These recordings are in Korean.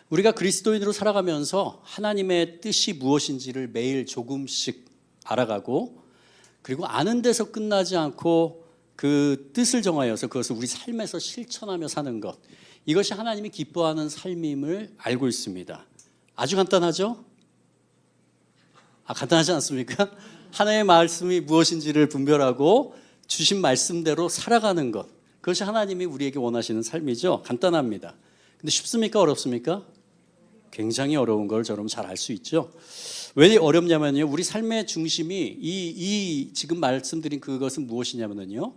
우리가 그리스도인으로 살아가면서 하나님의 뜻이 무엇인지를 매일 조금씩 알아가고, 그리고 아는 데서 끝나지 않고 그 뜻을 정하여서 그것을 우리 삶에서 실천하며 사는 것, 이것이 하나님이 기뻐하는 삶임을 알고 있습니다. 아주 간단하죠? 간단하지 않습니까? 하나님의 말씀이 무엇인지를 분별하고 주신 말씀대로 살아가는 것, 그것이 하나님이 우리에게 원하시는 삶이죠. 간단합니다. 근데 쉽습니까? 어렵습니까? 굉장히 어려운 걸 저는 잘 알 수 있죠. 왜 어렵냐면요, 우리 삶의 중심이 이 지금 말씀드린 그것은 무엇이냐면요,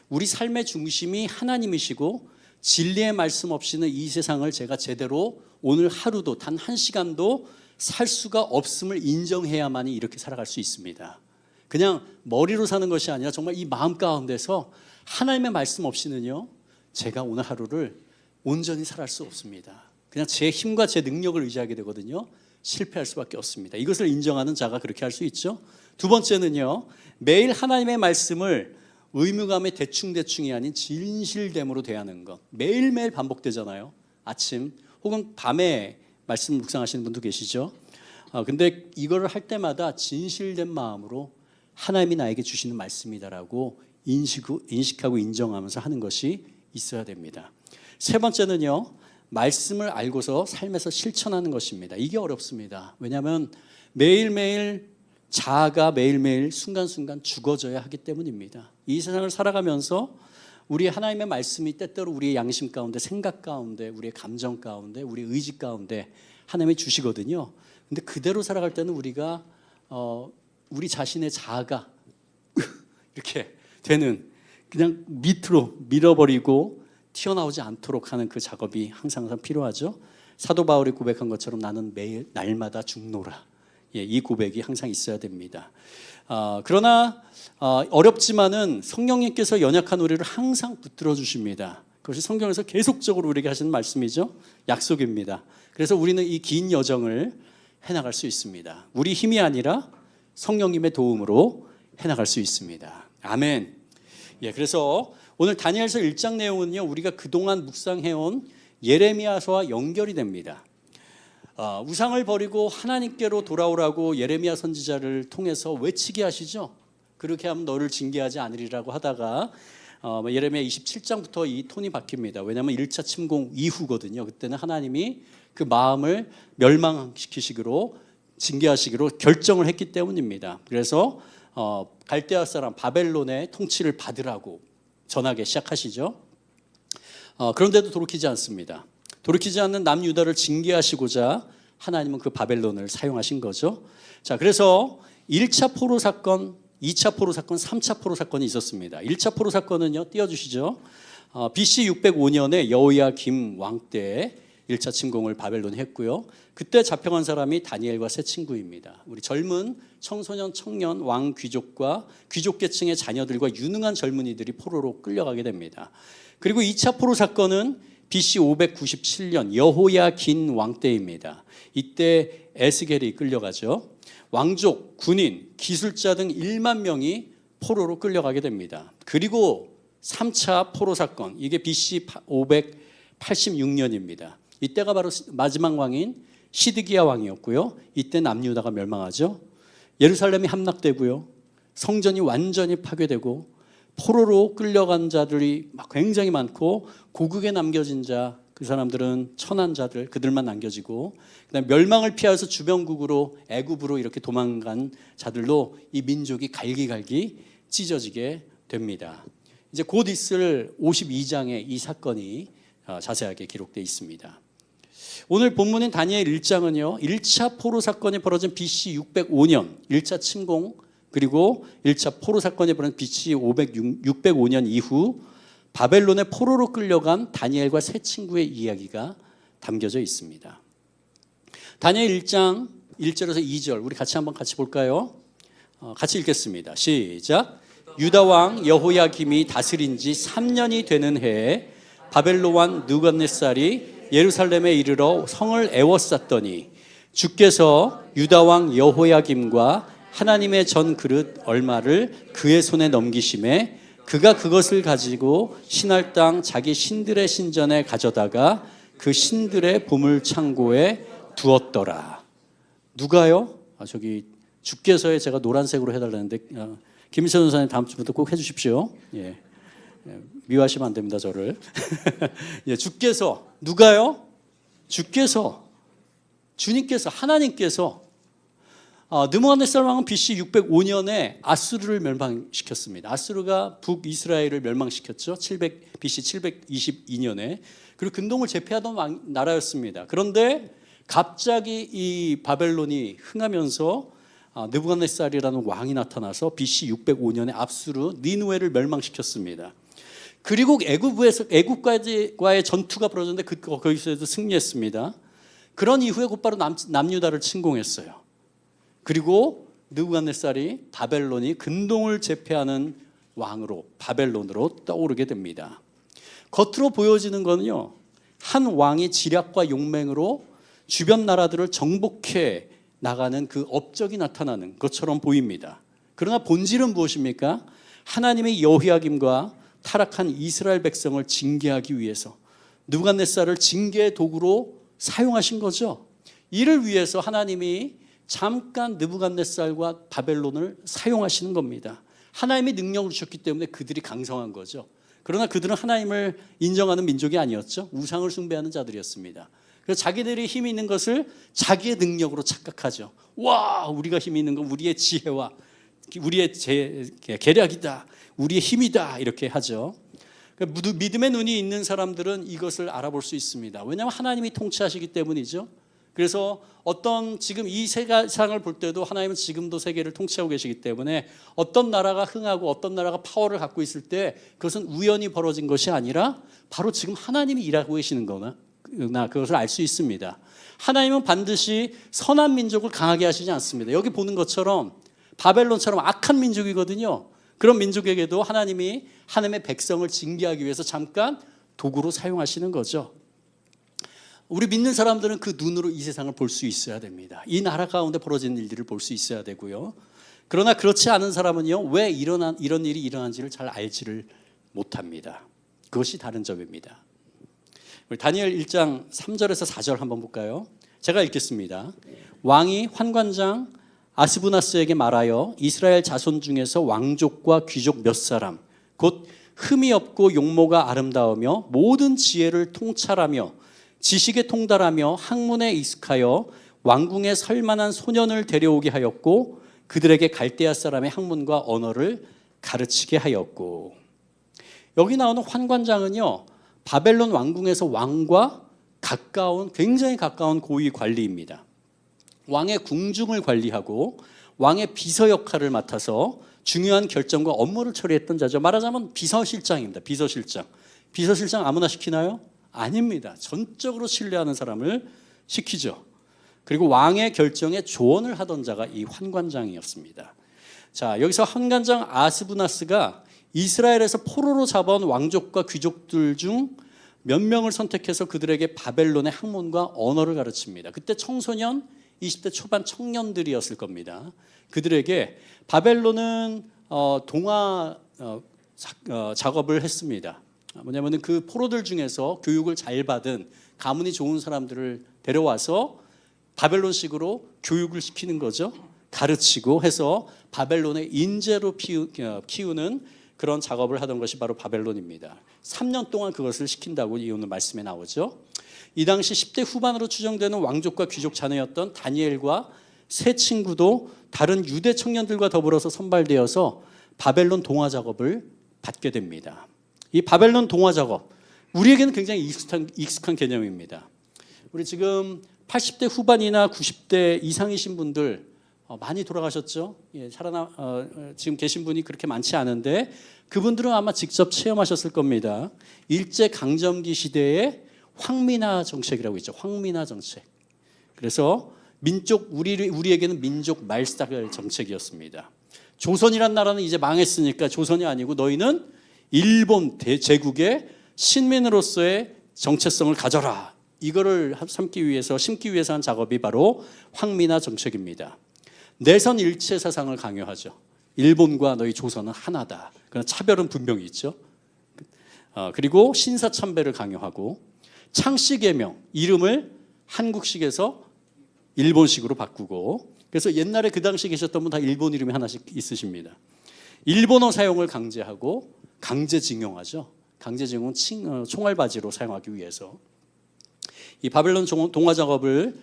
우리 삶의 중심이 하나님이시고 진리의 말씀 없이는 이 세상을 제가 제대로 오늘 하루도 단 한 시간도 살 수가 없음을 인정해야만이 이렇게 살아갈 수 있습니다. 그냥 머리로 사는 것이 아니라 정말 이 마음 가운데서 하나님의 말씀 없이는요, 제가 오늘 하루를 온전히 살아갈 수 없습니다. 그냥 제 힘과 제 능력을 의지하게 되거든요. 실패할 수밖에 없습니다. 이것을 인정하는 자가 그렇게 할 수 있죠. 두 번째는요, 매일 하나님의 말씀을 의무감의 대충대충이 아닌 진실됨으로 대하는 것. 매일매일 반복되잖아요. 아침 혹은 밤에 말씀 묵상하시는 분도 계시죠. 근데 이거를 할 때마다 진실된 마음으로 하나님이 나에게 주시는 말씀이다라고 인식하고 인정하면서 하는 것이 있어야 됩니다. 세 번째는요, 말씀을 알고서 삶에서 실천하는 것입니다. 이게 어렵습니다. 왜냐하면 매일매일 자아가 매일매일 순간순간 죽어져야 하기 때문입니다. 이 세상을 살아가면서 우리 하나님의 말씀이 때때로 우리의 양심 가운데, 생각 가운데, 우리의 감정 가운데, 우리의 의지 가운데 하나님이 주시거든요. 근데 그대로 살아갈 때는 우리가 우리 자신의 자아가 이렇게 되는, 그냥 밑으로 밀어버리고 튀어나오지 않도록 하는 그 작업이 항상 필요하죠. 사도 바울이 고백한 것처럼 나는 매일 날마다 죽노라. 이 고백이 항상 있어야 됩니다. 그러나 어렵지만은 성령님께서 연약한 우리를 항상 붙들어 주십니다. 그것이 성경에서 계속적으로 우리에게 하시는 말씀이죠. 약속입니다. 그래서 우리는 이 긴 여정을 해나갈 수 있습니다. 우리 힘이 아니라 성령님의 도움으로 해나갈 수 있습니다. 아멘. 그래서 오늘 다니엘서 1장 내용은요, 우리가 그동안 묵상해온 예레미야서와 연결이 됩니다. 우상을 버리고 하나님께로 돌아오라고 예레미야 선지자를 통해서 외치게 하시죠. 그렇게 하면 너를 징계하지 않으리라고 하다가 예레미야 27장부터 이 톤이 바뀝니다. 왜냐하면 1차 침공 이후거든요. 그때는 하나님이 그 마음을 멸망시키시기로, 징계하시기로 결정을 했기 때문입니다. 그래서 갈대아 사람 바벨론의 통치를 받으라고 전하기 시작하시죠. 그런데도 돌이키지 않습니다. 돌이키지 않는 남유다를 징계하시고자 하나님은 그 바벨론을 사용하신 거죠. 자, 그래서 1차 포로 사건, 2차 포로 사건, 3차 포로 사건이 있었습니다. 1차 포로 사건은요, 띄워주시죠. BC 605년에 여호야김 왕 때 1차 침공을 바벨론이 했고요. 그때 잡혀간 사람이 다니엘과 세 친구입니다. 우리 젊은 청소년, 청년, 왕 귀족과 귀족 계층의 자녀들과 유능한 젊은이들이 포로로 끌려가게 됩니다. 그리고 2차 포로 사건은 BC 597년 여호야긴 왕 때입니다. 이때 에스겔이 끌려가죠. 왕족, 군인, 기술자 등 1만 명이 포로로 끌려가게 됩니다. 그리고 3차 포로 사건, 이게 BC 586년입니다. 이때가 바로 마지막 왕인 시드기야 왕이었고요. 이때 남유다가 멸망하죠. 예루살렘이 함락되고요. 성전이 완전히 파괴되고 포로로 끌려간 자들이 굉장히 많고, 고국에 남겨진 자, 그 사람들은 천한 자들, 그들만 남겨지고, 그다음에 멸망을 피하여서 주변국으로, 애굽으로 이렇게 도망간 자들로 이 민족이 갈기갈기 찢어지게 됩니다. 이제 곧 있을 52장에 이 사건이 자세하게 기록되어 있습니다. 오늘 본문인 다니엘 1장은요, 1차 포로 사건이 벌어진 BC 605년 1차 침공, 그리고 1차 포로 사건이 벌어진 BC 605년 이후 바벨론의 포로로 끌려간 다니엘과 세 친구의 이야기가 담겨져 있습니다. 다니엘 1장 1절에서 2절 우리 같이 한번 볼까요? 같이 읽겠습니다. 시작. 유다 왕 여호야김이 다스린 지 3년이 되는 해에 바벨론 왕 느부갓네살이 예루살렘에 이르러 성을 에워쌌더니 주께서 유다 왕 여호야김과 하나님의 전 그릇 얼마를 그의 손에 넘기심에 그가 그것을 가지고 신할 땅 자기 신들의 신전에 가져다가 그 신들의 보물 창고에 두었더라. 누가요? 저기 주께서에 제가 노란색으로 해달라는데 김일철 전사님 다음 주부터 꼭 해주십시오. 예. 미워하시면 안 됩니다, 저를. 예, 주께서 누가요? 주께서 주님께서 하나님께서 느부갓네살 왕은 BC 605년에 아수르를 멸망시켰습니다. 아수르가 북이스라엘을 멸망시켰죠. BC 722년에. 그리고 근동을 제패하던 나라였습니다. 그런데 갑자기 이 바벨론이 흥하면서 느부갓네살이라는 왕이 나타나서 BC 605년에 아수르 니느웨를 멸망시켰습니다. 그리고 애국과의 전투가 벌어졌는데 거기서도 승리했습니다. 그런 이후에 곧바로 남유다를 침공했어요. 그리고 느부갓네살이 바벨론이 근동을 제패하는 왕으로 바벨론으로 떠오르게 됩니다. 겉으로 보여지는 거는요, 한 왕이 지략과 용맹으로 주변 나라들을 정복해 나가는 그 업적이 나타나는 것처럼 보입니다. 그러나 본질은 무엇입니까? 하나님의 여호야김과 타락한 이스라엘 백성을 징계하기 위해서 느부갓네살을 징계의 도구로 사용하신 거죠. 이를 위해서 하나님이 잠깐 느부갓네살과 바벨론을 사용하시는 겁니다. 하나님이 능력을 주셨기 때문에 그들이 강성한 거죠. 그러나 그들은 하나님을 인정하는 민족이 아니었죠. 우상을 숭배하는 자들이었습니다. 그래서 자기들이 힘이 있는 것을 자기의 능력으로 착각하죠. 와, 우리가 힘이 있는 건 우리의 지혜와 우리의 계략이다, 우리의 힘이다, 이렇게 하죠. 믿음의 눈이 있는 사람들은 이것을 알아볼 수 있습니다. 왜냐하면 하나님이 통치하시기 때문이죠. 그래서 어떤 지금 이 세상을 볼 때도 하나님은 지금도 세계를 통치하고 계시기 때문에 어떤 나라가 흥하고 어떤 나라가 파워를 갖고 있을 때 그것은 우연히 벌어진 것이 아니라 바로 지금 하나님이 일하고 계시는 거나 그것을 알 수 있습니다. 하나님은 반드시 선한 민족을 강하게 하시지 않습니다. 여기 보는 것처럼 바벨론처럼 악한 민족이거든요. 그런 민족에게도 하나님이 하나님의 백성을 징계하기 위해서 잠깐 도구로 사용하시는 거죠. 우리 믿는 사람들은 그 눈으로 이 세상을 볼 수 있어야 됩니다. 이 나라 가운데 벌어지는 일들을 볼 수 있어야 되고요. 그러나 그렇지 않은 사람은요, 왜 이런 일이 일어난지를 잘 알지를 못합니다. 그것이 다른 점입니다. 우리 다니엘 1장 3절에서 4절 한번 볼까요? 제가 읽겠습니다. 왕이 환관장 아스부나스에게 말하여 이스라엘 자손 중에서 왕족과 귀족 몇 사람, 곧 흠이 없고 용모가 아름다우며 모든 지혜를 통찰하며 지식에 통달하며 학문에 익숙하여 왕궁에 설 만한 소년을 데려오게 하였고 그들에게 갈대아 사람의 학문과 언어를 가르치게 하였고. 여기 나오는 환관장은요, 바벨론 왕궁에서 왕과 굉장히 가까운 고위 관리입니다. 왕의 궁중을 관리하고 왕의 비서 역할을 맡아서 중요한 결정과 업무를 처리했던 자죠. 말하자면 비서실장입니다. 비서실장 아무나 시키나요? 아닙니다. 전적으로 신뢰하는 사람을 시키죠. 그리고 왕의 결정에 조언을 하던 자가 이 환관장이었습니다. 자, 여기서 환관장 아스부나스가 이스라엘에서 포로로 잡아온 왕족과 귀족들 중 몇 명을 선택해서 그들에게 바벨론의 학문과 언어를 가르칩니다. 그때 청소년, 20대 초반 청년들이었을 겁니다. 그들에게 바벨론은 동화 작업을 했습니다. 뭐냐면은 그 포로들 중에서 교육을 잘 받은 가문이 좋은 사람들을 데려와서 바벨론식으로 교육을 시키는 거죠. 가르치고 해서 바벨론의 인재로 키우는 그런 작업을 하던 것이 바로 바벨론입니다. 3년 동안 그것을 시킨다고 이 오늘 말씀에 나오죠. 이 당시 10대 후반으로 추정되는 왕족과 귀족 자녀였던 다니엘과 세 친구도 다른 유대 청년들과 더불어서 선발되어서 바벨론 동화 작업을 받게 됩니다. 이 바벨론 동화 작업, 우리에게는 굉장히 익숙한 개념입니다. 우리 지금 80대 후반이나 90대 이상이신 분들 많이 돌아가셨죠? 예, 지금 계신 분이 그렇게 많지 않은데 그분들은 아마 직접 체험하셨을 겁니다. 일제강점기 시대에 황민화 정책이라고 있죠. 황민화 정책. 그래서 우리에게는 민족 말살 정책이었습니다. 조선이란 나라는 이제 망했으니까 조선이 아니고 너희는 일본 제국의 신민으로서의 정체성을 가져라. 이거를 심기 위해서 한 작업이 바로 황민화 정책입니다. 내선 일체 사상을 강요하죠. 일본과 너희 조선은 하나다. 그러나 차별은 분명히 있죠. 그리고 신사참배를 강요하고 창씨 계명 이름을 한국식에서 일본식으로 바꾸고, 그래서 옛날에 그 당시 계셨던 분 다 일본 이름이 하나씩 있으십니다. 일본어 사용을 강제하고 강제징용하죠. 강제징용은 총알바지로 사용하기 위해서 이 바벨론 동화 작업을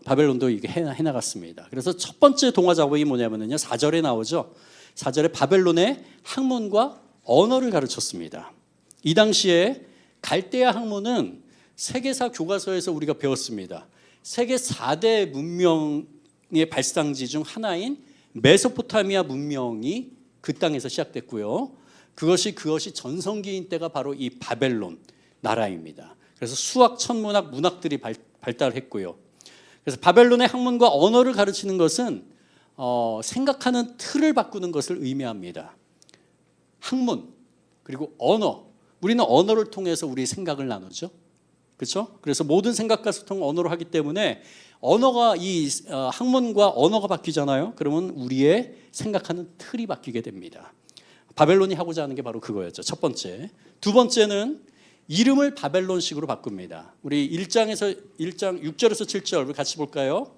바벨론도 이게 해나갔습니다. 그래서 첫 번째 동화 작업이 뭐냐면요, 4절에 나오죠. 4절에 바벨론의 학문과 언어를 가르쳤습니다. 이 당시에 갈대아 학문은 세계사 교과서에서 우리가 배웠습니다. 세계 4대 문명의 발상지 중 하나인 메소포타미아 문명이 그 땅에서 시작됐고요. 그것이 전성기인 때가 바로 이 바벨론 나라입니다. 그래서 수학, 천문학, 문학들이 발달했고요. 그래서 바벨론의 학문과 언어를 가르치는 것은 생각하는 틀을 바꾸는 것을 의미합니다. 학문 그리고 언어, 우리는 언어를 통해서 우리 생각을 나누죠. 그렇죠? 그래서 모든 생각과 소통을 언어로 하기 때문에 언어가 학문과 언어가 바뀌잖아요. 그러면 우리의 생각하는 틀이 바뀌게 됩니다. 바벨론이 하고자 하는 게 바로 그거였죠. 첫 번째. 두 번째는 이름을 바벨론식으로 바꿉니다. 우리 1장 6절에서 7절 같이 볼까요?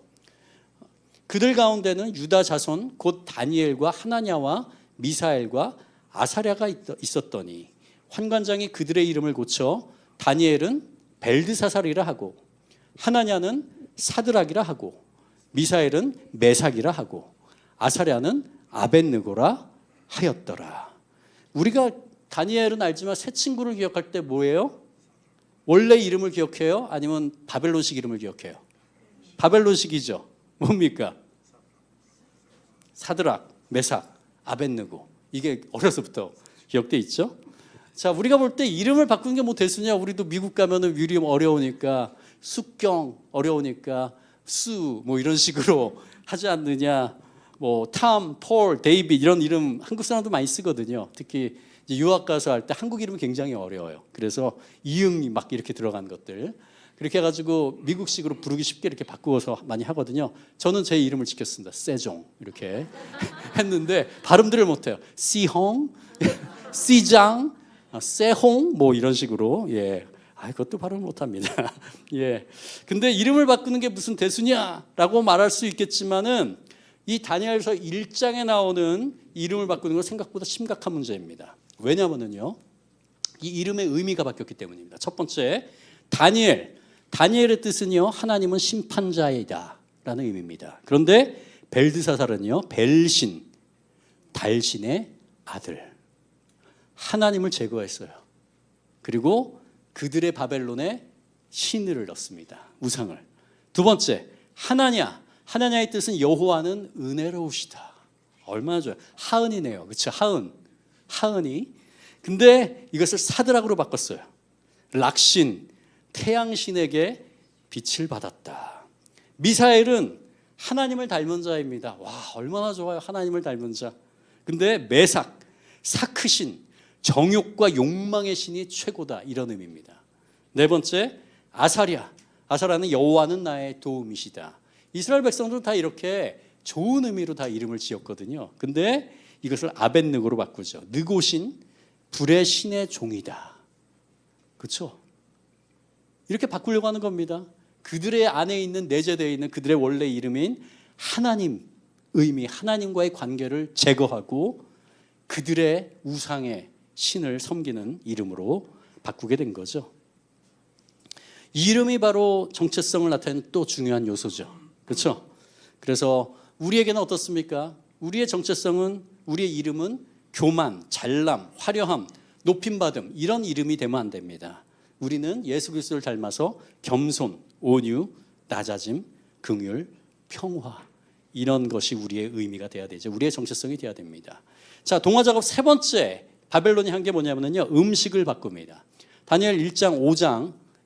그들 가운데는 유다 자손 곧 다니엘과 하나냐와 미사엘과 아사랴가 있었더니 환관장이 그들의 이름을 고쳐 다니엘은 벨드사살이라 하고 하나냐는 사드락이라 하고 미사엘은 메삭이라 하고 아사랴는 아벳느고라 하였더라. 우리가 다니엘은 알지만 새 친구를 기억할 때 뭐예요? 원래 이름을 기억해요? 아니면 바벨론식 이름을 기억해요? 바벨론식이죠. 뭡니까? 사드락, 메삭, 아벳느고. 이게 어려서부터 기억돼 있죠. 자, 우리가 볼 때 이름을 바꾸는 게 뭐 대수냐? 우리도 미국 가면은 이름 어려우니까 숙경 어려우니까 수 뭐 이런 식으로 하지 않느냐? 뭐 탐, 폴, 데이빗 이런 이름 한국 사람도 많이 쓰거든요. 특히 이제 유학 가서 할 때 한국 이름은 굉장히 어려워요. 그래서 이응이 막 이렇게 들어간 것들 그렇게 해가지고 미국식으로 부르기 쉽게 이렇게 바꾸어서 많이 하거든요. 저는 제 이름을 지켰습니다. 세종 이렇게 했는데 발음들을 못해요. 시홍, 시장, 세홍 뭐 이런 식으로 그것도 발음 못합니다. 근데 이름을 바꾸는 게 무슨 대수냐라고 말할 수 있겠지만은 이 다니엘서 1장에 나오는 이름을 바꾸는 건 생각보다 심각한 문제입니다. 왜냐하면요, 이 이름의 의미가 바뀌었기 때문입니다. 첫 번째, 다니엘의 뜻은요, 하나님은 심판자이다라는 의미입니다. 그런데 벨드사살은요, 벨신, 달신의 아들, 하나님을 제거했어요. 그리고 그들의 바벨론에 신을 넣습니다. 우상을. 두 번째, 하나냐의 뜻은 여호와는 은혜로우시다. 얼마나 좋아요. 하은이네요. 그렇죠? 하은이. 근데 이것을 사드락으로 바꿨어요. 락신, 태양신에게 빛을 받았다. 미사엘은 하나님을 닮은 자입니다. 와, 얼마나 좋아요. 하나님을 닮은 자. 근데 메삭, 사크신, 정욕과 욕망의 신이 최고다. 이런 의미입니다. 네 번째, 아사랴는 여호와는 나의 도움이시다. 이스라엘 백성들은 다 이렇게 좋은 의미로 다 이름을 지었거든요. 근데 이것을 아벳느고로 바꾸죠. 느고신, 불의 신의 종이다. 그렇죠? 이렇게 바꾸려고 하는 겁니다. 그들의 안에 있는 내재되어 있는 그들의 원래 이름인 하나님 의미, 하나님과의 관계를 제거하고 그들의 우상의 신을 섬기는 이름으로 바꾸게 된 거죠. 이 이름이 바로 정체성을 나타내는 또 중요한 요소죠. 그렇죠? 그래서 우리에게는 어떻습니까? 우리의 정체성은, 우리의 이름은 교만, 잘남, 화려함, 높임받음 이런 이름이 되면 안 됩니다. 우리는 예수 그리스도를 닮아서 겸손, 온유, 낮아짐, 긍휼, 평화 이런 것이 우리의 의미가 돼야 되죠. 우리의 정체성이 돼야 됩니다. 자, 동화 작업 세 번째 바벨론이 한 게 뭐냐면요, 음식을 바꿉니다. 다니엘 1장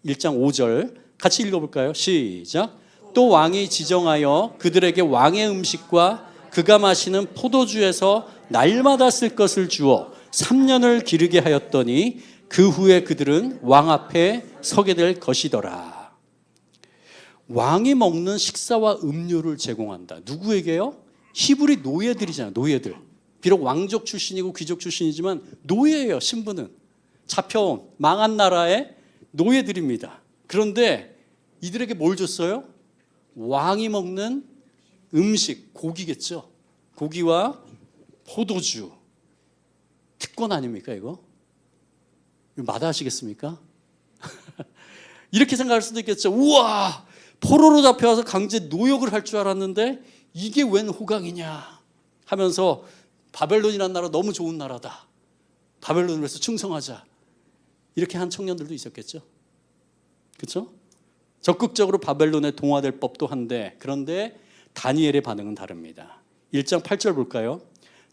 5절 같이 읽어볼까요? 시작. 또 왕이 지정하여 그들에게 왕의 음식과 그가 마시는 포도주에서 날마다 쓸 것을 주어 3년을 기르게 하였더니 그 후에 그들은 왕 앞에 서게 될 것이더라. 왕이 먹는 식사와 음료를 제공한다. 누구에게요? 히브리 노예들이잖아요. 노예들. 비록 왕족 출신이고 귀족 출신이지만 노예예요. 신분은. 잡혀온 망한 나라에 노예들입니다. 그런데 이들에게 뭘 줬어요? 왕이 먹는 음식, 고기겠죠. 고기와 포도주. 특권 아닙니까 이거? 마다하시겠습니까? 이렇게 생각할 수도 있겠죠. 우와, 포로로 잡혀와서 강제 노역을 할 줄 알았는데 이게 웬 호강이냐 하면서 바벨론이라는 나라 너무 좋은 나라다. 바벨론을 위해서 충성하자. 이렇게 한 청년들도 있었겠죠. 그렇죠? 적극적으로 바벨론에 동화될 법도 한데, 그런데 다니엘의 반응은 다릅니다. 1장 8절 볼까요?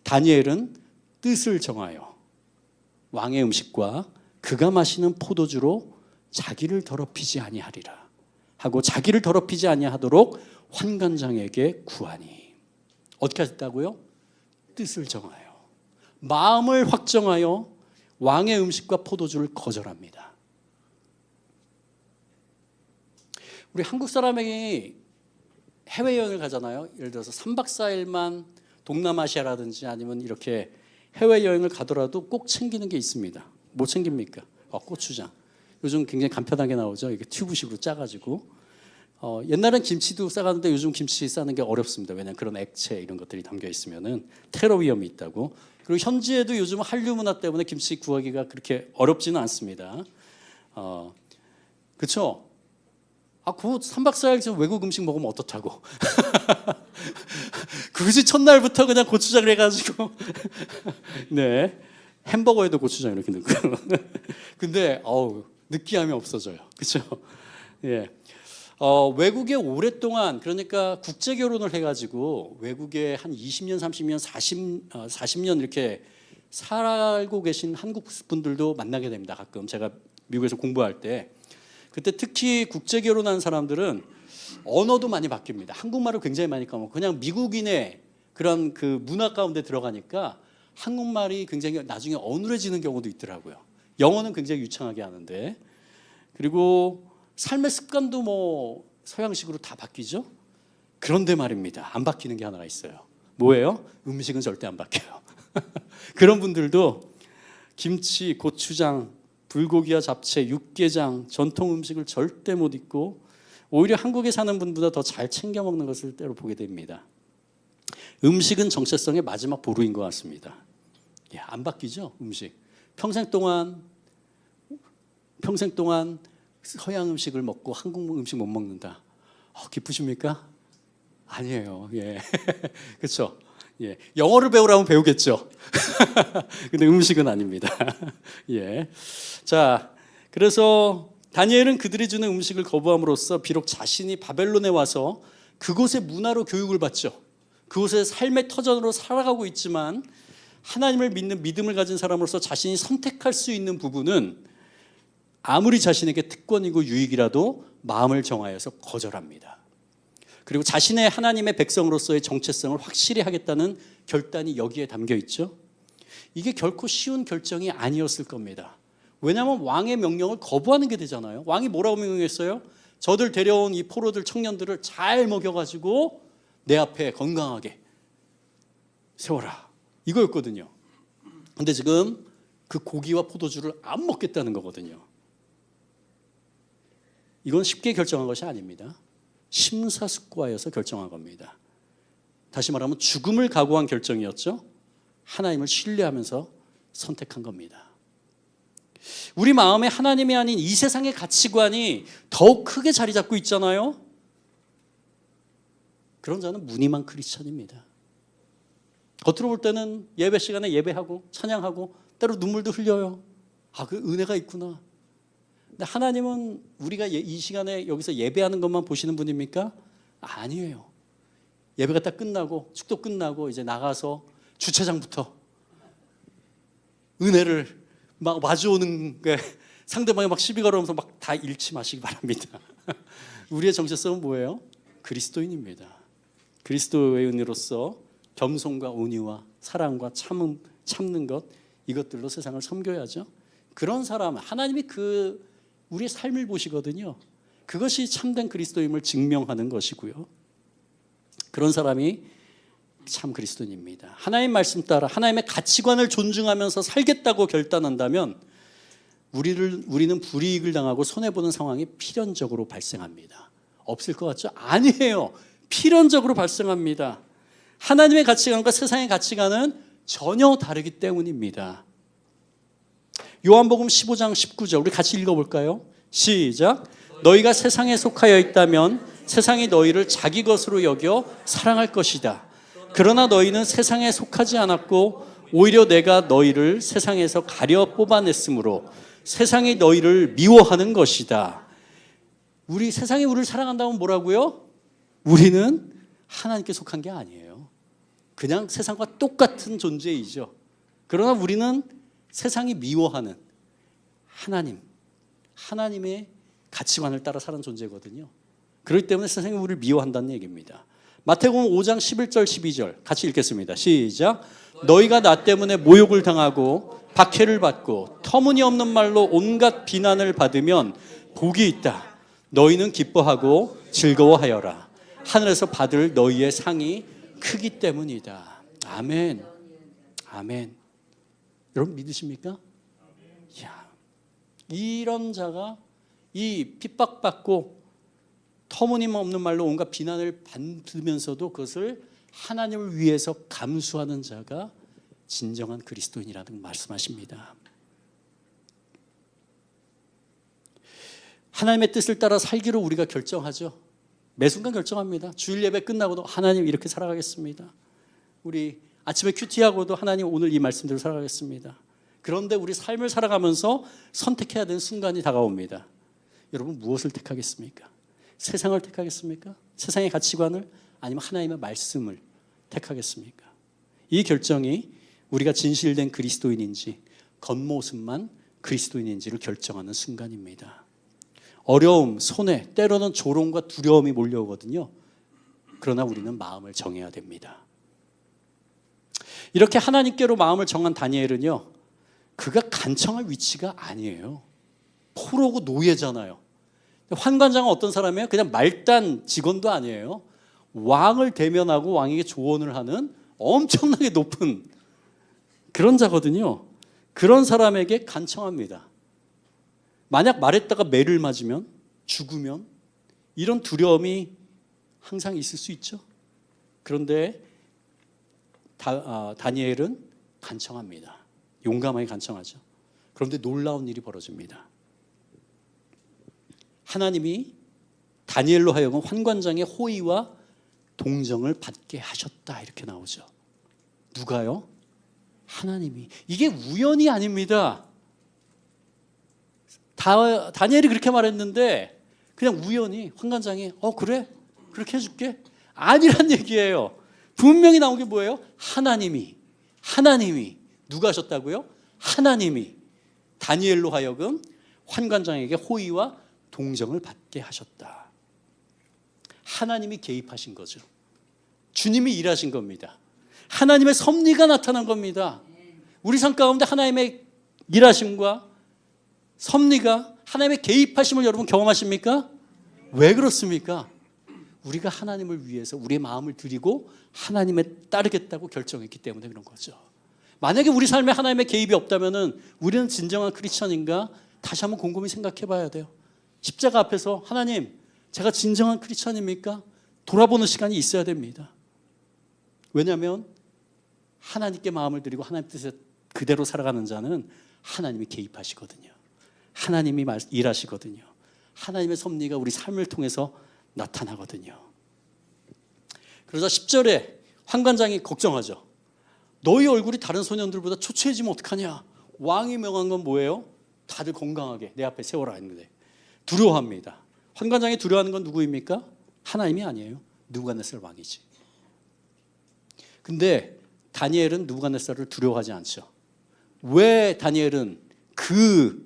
다니엘은 뜻을 정하여 왕의 음식과 그가 마시는 포도주로 자기를 더럽히지 아니하리라 하고, 자기를 더럽히지 아니하도록 환관장에게 구하니. 어떻게 하셨다고요? 뜻을 정하여, 마음을 확정하여 왕의 음식과 포도주를 거절합니다. 우리 한국 사람이 해외여행을 가잖아요. 예를 들어서 3박 4일만 동남아시아라든지 아니면 이렇게 해외여행을 가더라도 꼭 챙기는 게 있습니다. 뭐 챙깁니까? 고추장. 요즘 굉장히 간편하게 나오죠. 이게 튜브식으로 짜가지고. 옛날엔 김치도 싸가는데 요즘 김치 싸는 게 어렵습니다. 왜냐하면 그런 액체 이런 것들이 담겨 있으면은 테러 위험이 있다고. 그리고 현지에도 요즘 한류 문화 때문에 김치 구하기가 그렇게 어렵지는 않습니다. 그렇죠? 그 3박 4일 외국 음식 먹으면 어떻다고. 굳이 첫날부터 그냥 고추장을 해가지고 네, 햄버거에도 고추장 이렇게 넣고. 근데 느끼함이 없어져요. 그렇죠? 예. 외국에 오랫동안, 그러니까 국제 결혼을 해가지고 외국에 한 20년, 30년, 40년 이렇게 살고 계신 한국 분들도 만나게 됩니다. 가끔 제가 미국에서 공부할 때. 그때 특히 국제 결혼한 사람들은 언어도 많이 바뀝니다. 한국말을 굉장히 많이 까먹고 그냥 미국인의 그런 그 문화 가운데 들어가니까 한국말이 굉장히 나중에 어눌해지는 경우도 있더라고요. 영어는 굉장히 유창하게 하는데. 그리고 삶의 습관도 뭐 서양식으로 다 바뀌죠. 그런데 말입니다, 안 바뀌는 게 하나가 있어요. 뭐예요? 음식은 절대 안 바뀌어요. 그런 분들도 김치, 고추장, 불고기와 잡채, 육개장, 전통 음식을 절대 못 잊고 오히려 한국에 사는 분보다 더 잘 챙겨 먹는 것을 때로 보게 됩니다. 음식은 정체성의 마지막 보루인 것 같습니다. 안 바뀌죠, 음식. 평생 동안 서양 음식을 먹고 한국 음식 못 먹는다. 기쁘십니까? 아니에요. 예. 그렇죠. 예. 영어를 배우라면 배우겠죠. 근데 음식은 아닙니다. 예. 자, 그래서 다니엘은 그들이 주는 음식을 거부함으로써 비록 자신이 바벨론에 와서 그곳의 문화로 교육을 받죠. 그곳의 삶의 터전으로 살아가고 있지만 하나님을 믿는 믿음을 가진 사람으로서 자신이 선택할 수 있는 부분은 아무리 자신에게 특권이고 유익이라도 마음을 정하여서 거절합니다. 그리고 자신의 하나님의 백성으로서의 정체성을 확실히 하겠다는 결단이 여기에 담겨 있죠. 이게 결코 쉬운 결정이 아니었을 겁니다. 왜냐하면 왕의 명령을 거부하는 게 되잖아요. 왕이 뭐라고 명령했어요? 저들 데려온 이 포로들, 청년들을 잘 먹여가지고 내 앞에 건강하게 세워라, 이거였거든요. 근데 지금 그 고기와 포도주를 안 먹겠다는 거거든요. 이건 쉽게 결정한 것이 아닙니다. 심사숙고하여서 결정한 겁니다. 다시 말하면 죽음을 각오한 결정이었죠. 하나님을 신뢰하면서 선택한 겁니다. 우리 마음에 하나님이 아닌 이 세상의 가치관이 더욱 크게 자리 잡고 있잖아요. 그런 자는 무늬만 크리스천입니다. 겉으로 볼 때는 예배 시간에 예배하고 찬양하고 때로 눈물도 흘려요. 그 은혜가 있구나. 근데 하나님은 우리가 이 시간에 여기서 예배하는 것만 보시는 분입니까? 아니에요. 예배가 딱 끝나고 축도 끝나고 이제 나가서 주차장부터 은혜를 막 마주오는 게 상대방이 막 시비 걸으면서 막 다 잃지 마시기 바랍니다. 우리의 정체성은 뭐예요? 그리스도인입니다. 그리스도의 은혜로서 겸손과 온유와 사랑과 참는 것, 이것들로 세상을 섬겨야죠. 그런 사람, 하나님이 우리의 삶을 보시거든요. 그것이 참된 그리스도임을 증명하는 것이고요. 그런 사람이 참 그리스도인입니다. 하나님 말씀 따라 하나님의 가치관을 존중하면서 살겠다고 결단한다면 우리는 불이익을 당하고 손해보는 상황이 필연적으로 발생합니다. 없을 것 같죠? 아니에요. 필연적으로 발생합니다. 하나님의 가치관과 세상의 가치관은 전혀 다르기 때문입니다. 요한복음 15장 19절 우리 같이 읽어볼까요? 시작. 너희가 세상에 속하여 있다면 세상이 너희를 자기 것으로 여겨 사랑할 것이다. 그러나 너희는 세상에 속하지 않았고 오히려 내가 너희를 세상에서 가려 뽑아냈으므로 세상이 너희를 미워하는 것이다. 세상이 우리를 사랑한다면 뭐라고요? 우리는 하나님께 속한 게 아니에요. 그냥 세상과 똑같은 존재이죠. 그러나 우리는 세상이 미워하는 하나님의 가치관을 따라 사는 존재거든요. 그렇기 때문에 세상이 우리를 미워한다는 얘기입니다. 마태복음 5장 11절 12절 같이 읽겠습니다. 시작. 너희가 나 때문에 모욕을 당하고 박해를 받고 터무니없는 말로 온갖 비난을 받으면 복이 있다. 너희는 기뻐하고 즐거워하여라. 하늘에서 받을 너희의 상이 크기 때문이다. 아멘. 아멘. 여러분 믿으십니까? 이야, 이런 자가 이 핍박받고 터무니없는 말로 온갖 비난을 받으면서도 그것을 하나님을 위해서 감수하는 자가 진정한 그리스도인이라는 말씀하십니다. 하나님의 뜻을 따라 살기로 우리가 결정하죠. 매 순간 결정합니다. 주일 예배 끝나고도 하나님 이렇게 살아가겠습니다. 우리 아침에 큐티하고도 하나님 오늘 이 말씀대로 살아가겠습니다. 그런데 우리 삶을 살아가면서 선택해야 되는 순간이 다가옵니다. 여러분 무엇을 택하겠습니까? 세상을 택하겠습니까? 세상의 가치관을? 아니면 하나님의 말씀을 택하겠습니까? 이 결정이 우리가 진실된 그리스도인인지 겉모습만 그리스도인인지를 결정하는 순간입니다. 어려움, 손해, 때로는 조롱과 두려움이 몰려오거든요. 그러나 우리는 마음을 정해야 됩니다. 이렇게 하나님께로 마음을 정한 다니엘은요, 그가 간청할 위치가 아니에요. 포로고 노예잖아요. 환관장은 어떤 사람이에요? 그냥 말단 직원도 아니에요. 왕을 대면하고 왕에게 조언을 하는 엄청나게 높은 그런 자거든요. 그런 사람에게 간청합니다. 만약 말했다가 매를 맞으면, 죽으면 이런 두려움이 항상 있을 수 있죠. 그런데 다니엘은 간청합니다. 용감하게 간청하죠. 그런데 놀라운 일이 벌어집니다. 하나님이 다니엘로 하여금 환관장의 호의와 동정을 받게 하셨다 이렇게 나오죠. 누가요? 하나님이. 이게 우연이 아닙니다. 다니엘이 그렇게 말했는데 그냥 우연히 환관장이 그래? 그렇게 해줄게? 아니란 얘기예요. 분명히 나온 게 뭐예요? 하나님이 누가 하셨다고요? 하나님이 다니엘로 하여금 환관장에게 호의와 동정을 받게 하셨다. 하나님이 개입하신 거죠. 주님이 일하신 겁니다. 하나님의 섭리가 나타난 겁니다. 우리 삶 가운데 하나님의 일하심과 섭리가, 하나님의 개입하심을 여러분 경험하십니까? 왜 그렇습니까? 우리가 하나님을 위해서 우리의 마음을 드리고 하나님에 따르겠다고 결정했기 때문에 그런 거죠. 만약에 우리 삶에 하나님의 개입이 없다면 우리는 진정한 크리스천인가? 다시 한번 곰곰이 생각해 봐야 돼요. 십자가 앞에서 하나님, 제가 진정한 크리스천입니까? 돌아보는 시간이 있어야 됩니다. 왜냐하면 하나님께 마음을 드리고 하나님 뜻에 그대로 살아가는 자는 하나님이 개입하시거든요. 하나님이 일하시거든요. 하나님의 섭리가 우리 삶을 통해서 나타나거든요. 그러자 10절에 환관장이 걱정하죠. 너희 얼굴이 다른 소년들보다 초췌해지면 어떡하냐. 왕이 명한 건 뭐예요? 다들 건강하게 내 앞에 세워라 했는데 두려워합니다. 환관장이 두려워하는 건 누구입니까? 하나님이 아니에요. 느부갓네살 왕이지. 근데 다니엘은 느부갓네살을 두려워하지 않죠. 왜 다니엘은 그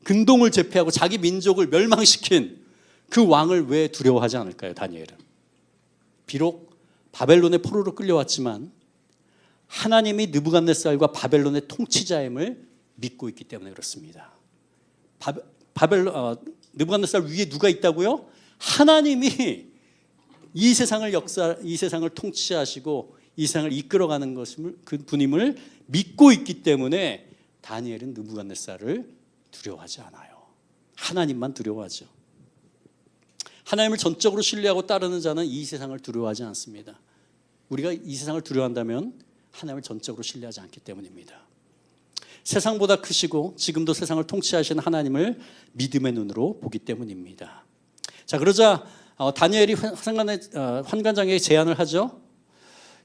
근동을 제패하고 자기 민족을 멸망시킨 그 왕을 왜 두려워하지 않을까요? 다니엘은. 비록 바벨론의 포로로 끌려왔지만 하나님이 느부갓네살과 바벨론의 통치자임을 믿고 있기 때문에 그렇습니다. 느부갓네살 위에 누가 있다고요? 하나님이 이 세상을 통치하시고 이 세상을 이끌어가는 것을 그 분임을 믿고 있기 때문에 다니엘은 느부갓네살을 두려워하지 않아요. 하나님만 두려워하죠. 하나님을 전적으로 신뢰하고 따르는 자는 이 세상을 두려워하지 않습니다. 우리가 이 세상을 두려워한다면 하나님을 전적으로 신뢰하지 않기 때문입니다. 세상보다 크시고 지금도 세상을 통치하시는 하나님을 믿음의 눈으로 보기 때문입니다. 자, 그러자 다니엘이 환관장에게 제안을 하죠.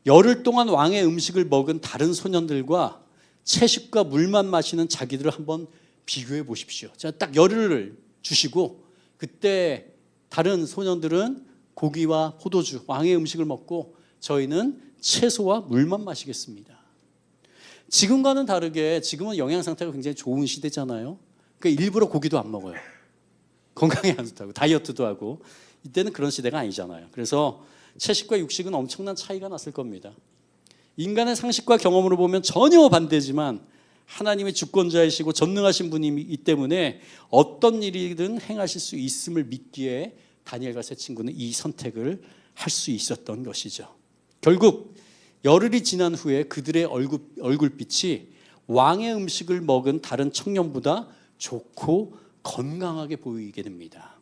열흘 동안 왕의 음식을 먹은 다른 소년들과 채식과 물만 마시는 자기들을 한번 비교해 보십시오. 자, 딱 열흘을 주시고 그때 다른 소년들은 고기와 포도주, 왕의 음식을 먹고 저희는 채소와 물만 마시겠습니다. 지금과는 다르게 지금은 영양 상태가 굉장히 좋은 시대잖아요. 그러니까 일부러 고기도 안 먹어요. 건강에 안 좋다고, 다이어트도 하고. 이때는 그런 시대가 아니잖아요. 그래서 채식과 육식은 엄청난 차이가 났을 겁니다. 인간의 상식과 경험으로 보면 전혀 반대지만 하나님의 주권자이시고 전능하신 분이기 때문에 어떤 일이든 행하실 수 있음을 믿기에 다니엘과 세 친구는 이 선택을 할 수 있었던 것이죠. 결국 열흘이 지난 후에 그들의 얼굴빛이 왕의 음식을 먹은 다른 청년보다 좋고 건강하게 보이게 됩니다.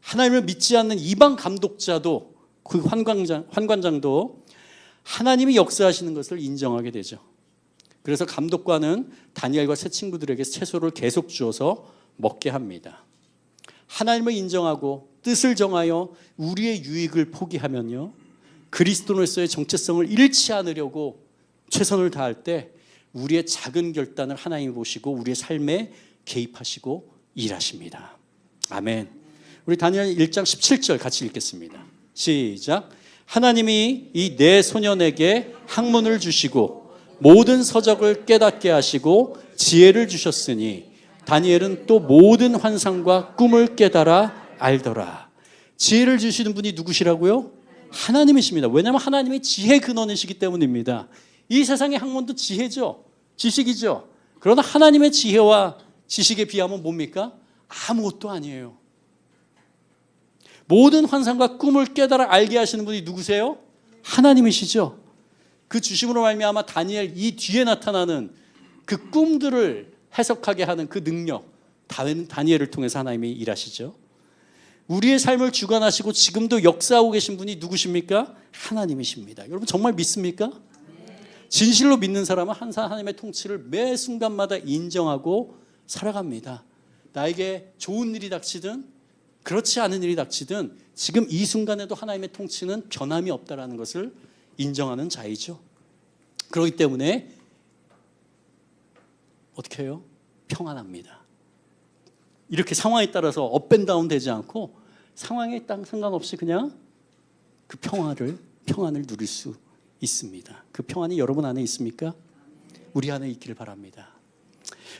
하나님을 믿지 않는 이방 감독자도 그 환관장도 하나님이 역사하시는 것을 인정하게 되죠. 그래서 감독관은 다니엘과 세 친구들에게 채소를 계속 주어서 먹게 합니다. 하나님을 인정하고 뜻을 정하여 우리의 유익을 포기하면요, 그리스도로서의 정체성을 잃지 않으려고 최선을 다할 때 우리의 작은 결단을 하나님이 보시고 우리의 삶에 개입하시고 일하십니다. 아멘. 우리 다니엘 1장 17절 같이 읽겠습니다. 시작. 하나님이 이 네 소년에게 학문을 주시고 모든 서적을 깨닫게 하시고 지혜를 주셨으니 다니엘은 또 모든 환상과 꿈을 깨달아 알더라. 지혜를 주시는 분이 누구시라고요? 하나님이십니다. 왜냐하면 하나님이 지혜 근원이시기 때문입니다. 이 세상의 학문도 지혜죠. 지식이죠. 그러나 하나님의 지혜와 지식에 비하면 뭡니까? 아무것도 아니에요. 모든 환상과 꿈을 깨달아 알게 하시는 분이 누구세요? 하나님이시죠. 그 주심으로 말미암아 다니엘 이 뒤에 나타나는 그 꿈들을 해석하게 하는 그 능력, 다니엘을 통해서 하나님이 일하시죠. 우리의 삶을 주관하시고 지금도 역사하고 계신 분이 누구십니까? 하나님이십니다. 여러분 정말 믿습니까? 진실로 믿는 사람은 하나님의 통치를 매 순간마다 인정하고 살아갑니다. 나에게 좋은 일이 닥치든 그렇지 않은 일이 닥치든 지금 이 순간에도 하나님의 통치는 변함이 없다는 것을 인정하는 자이죠. 그렇기 때문에 어떻게 해요? 평안합니다. 이렇게 상황에 따라서 업앤다운 되지 않고 상황에 상관없이 그냥 그 평안을 누릴 수 있습니다. 그 평안이 여러분 안에 있습니까? 우리 안에 있기를 바랍니다.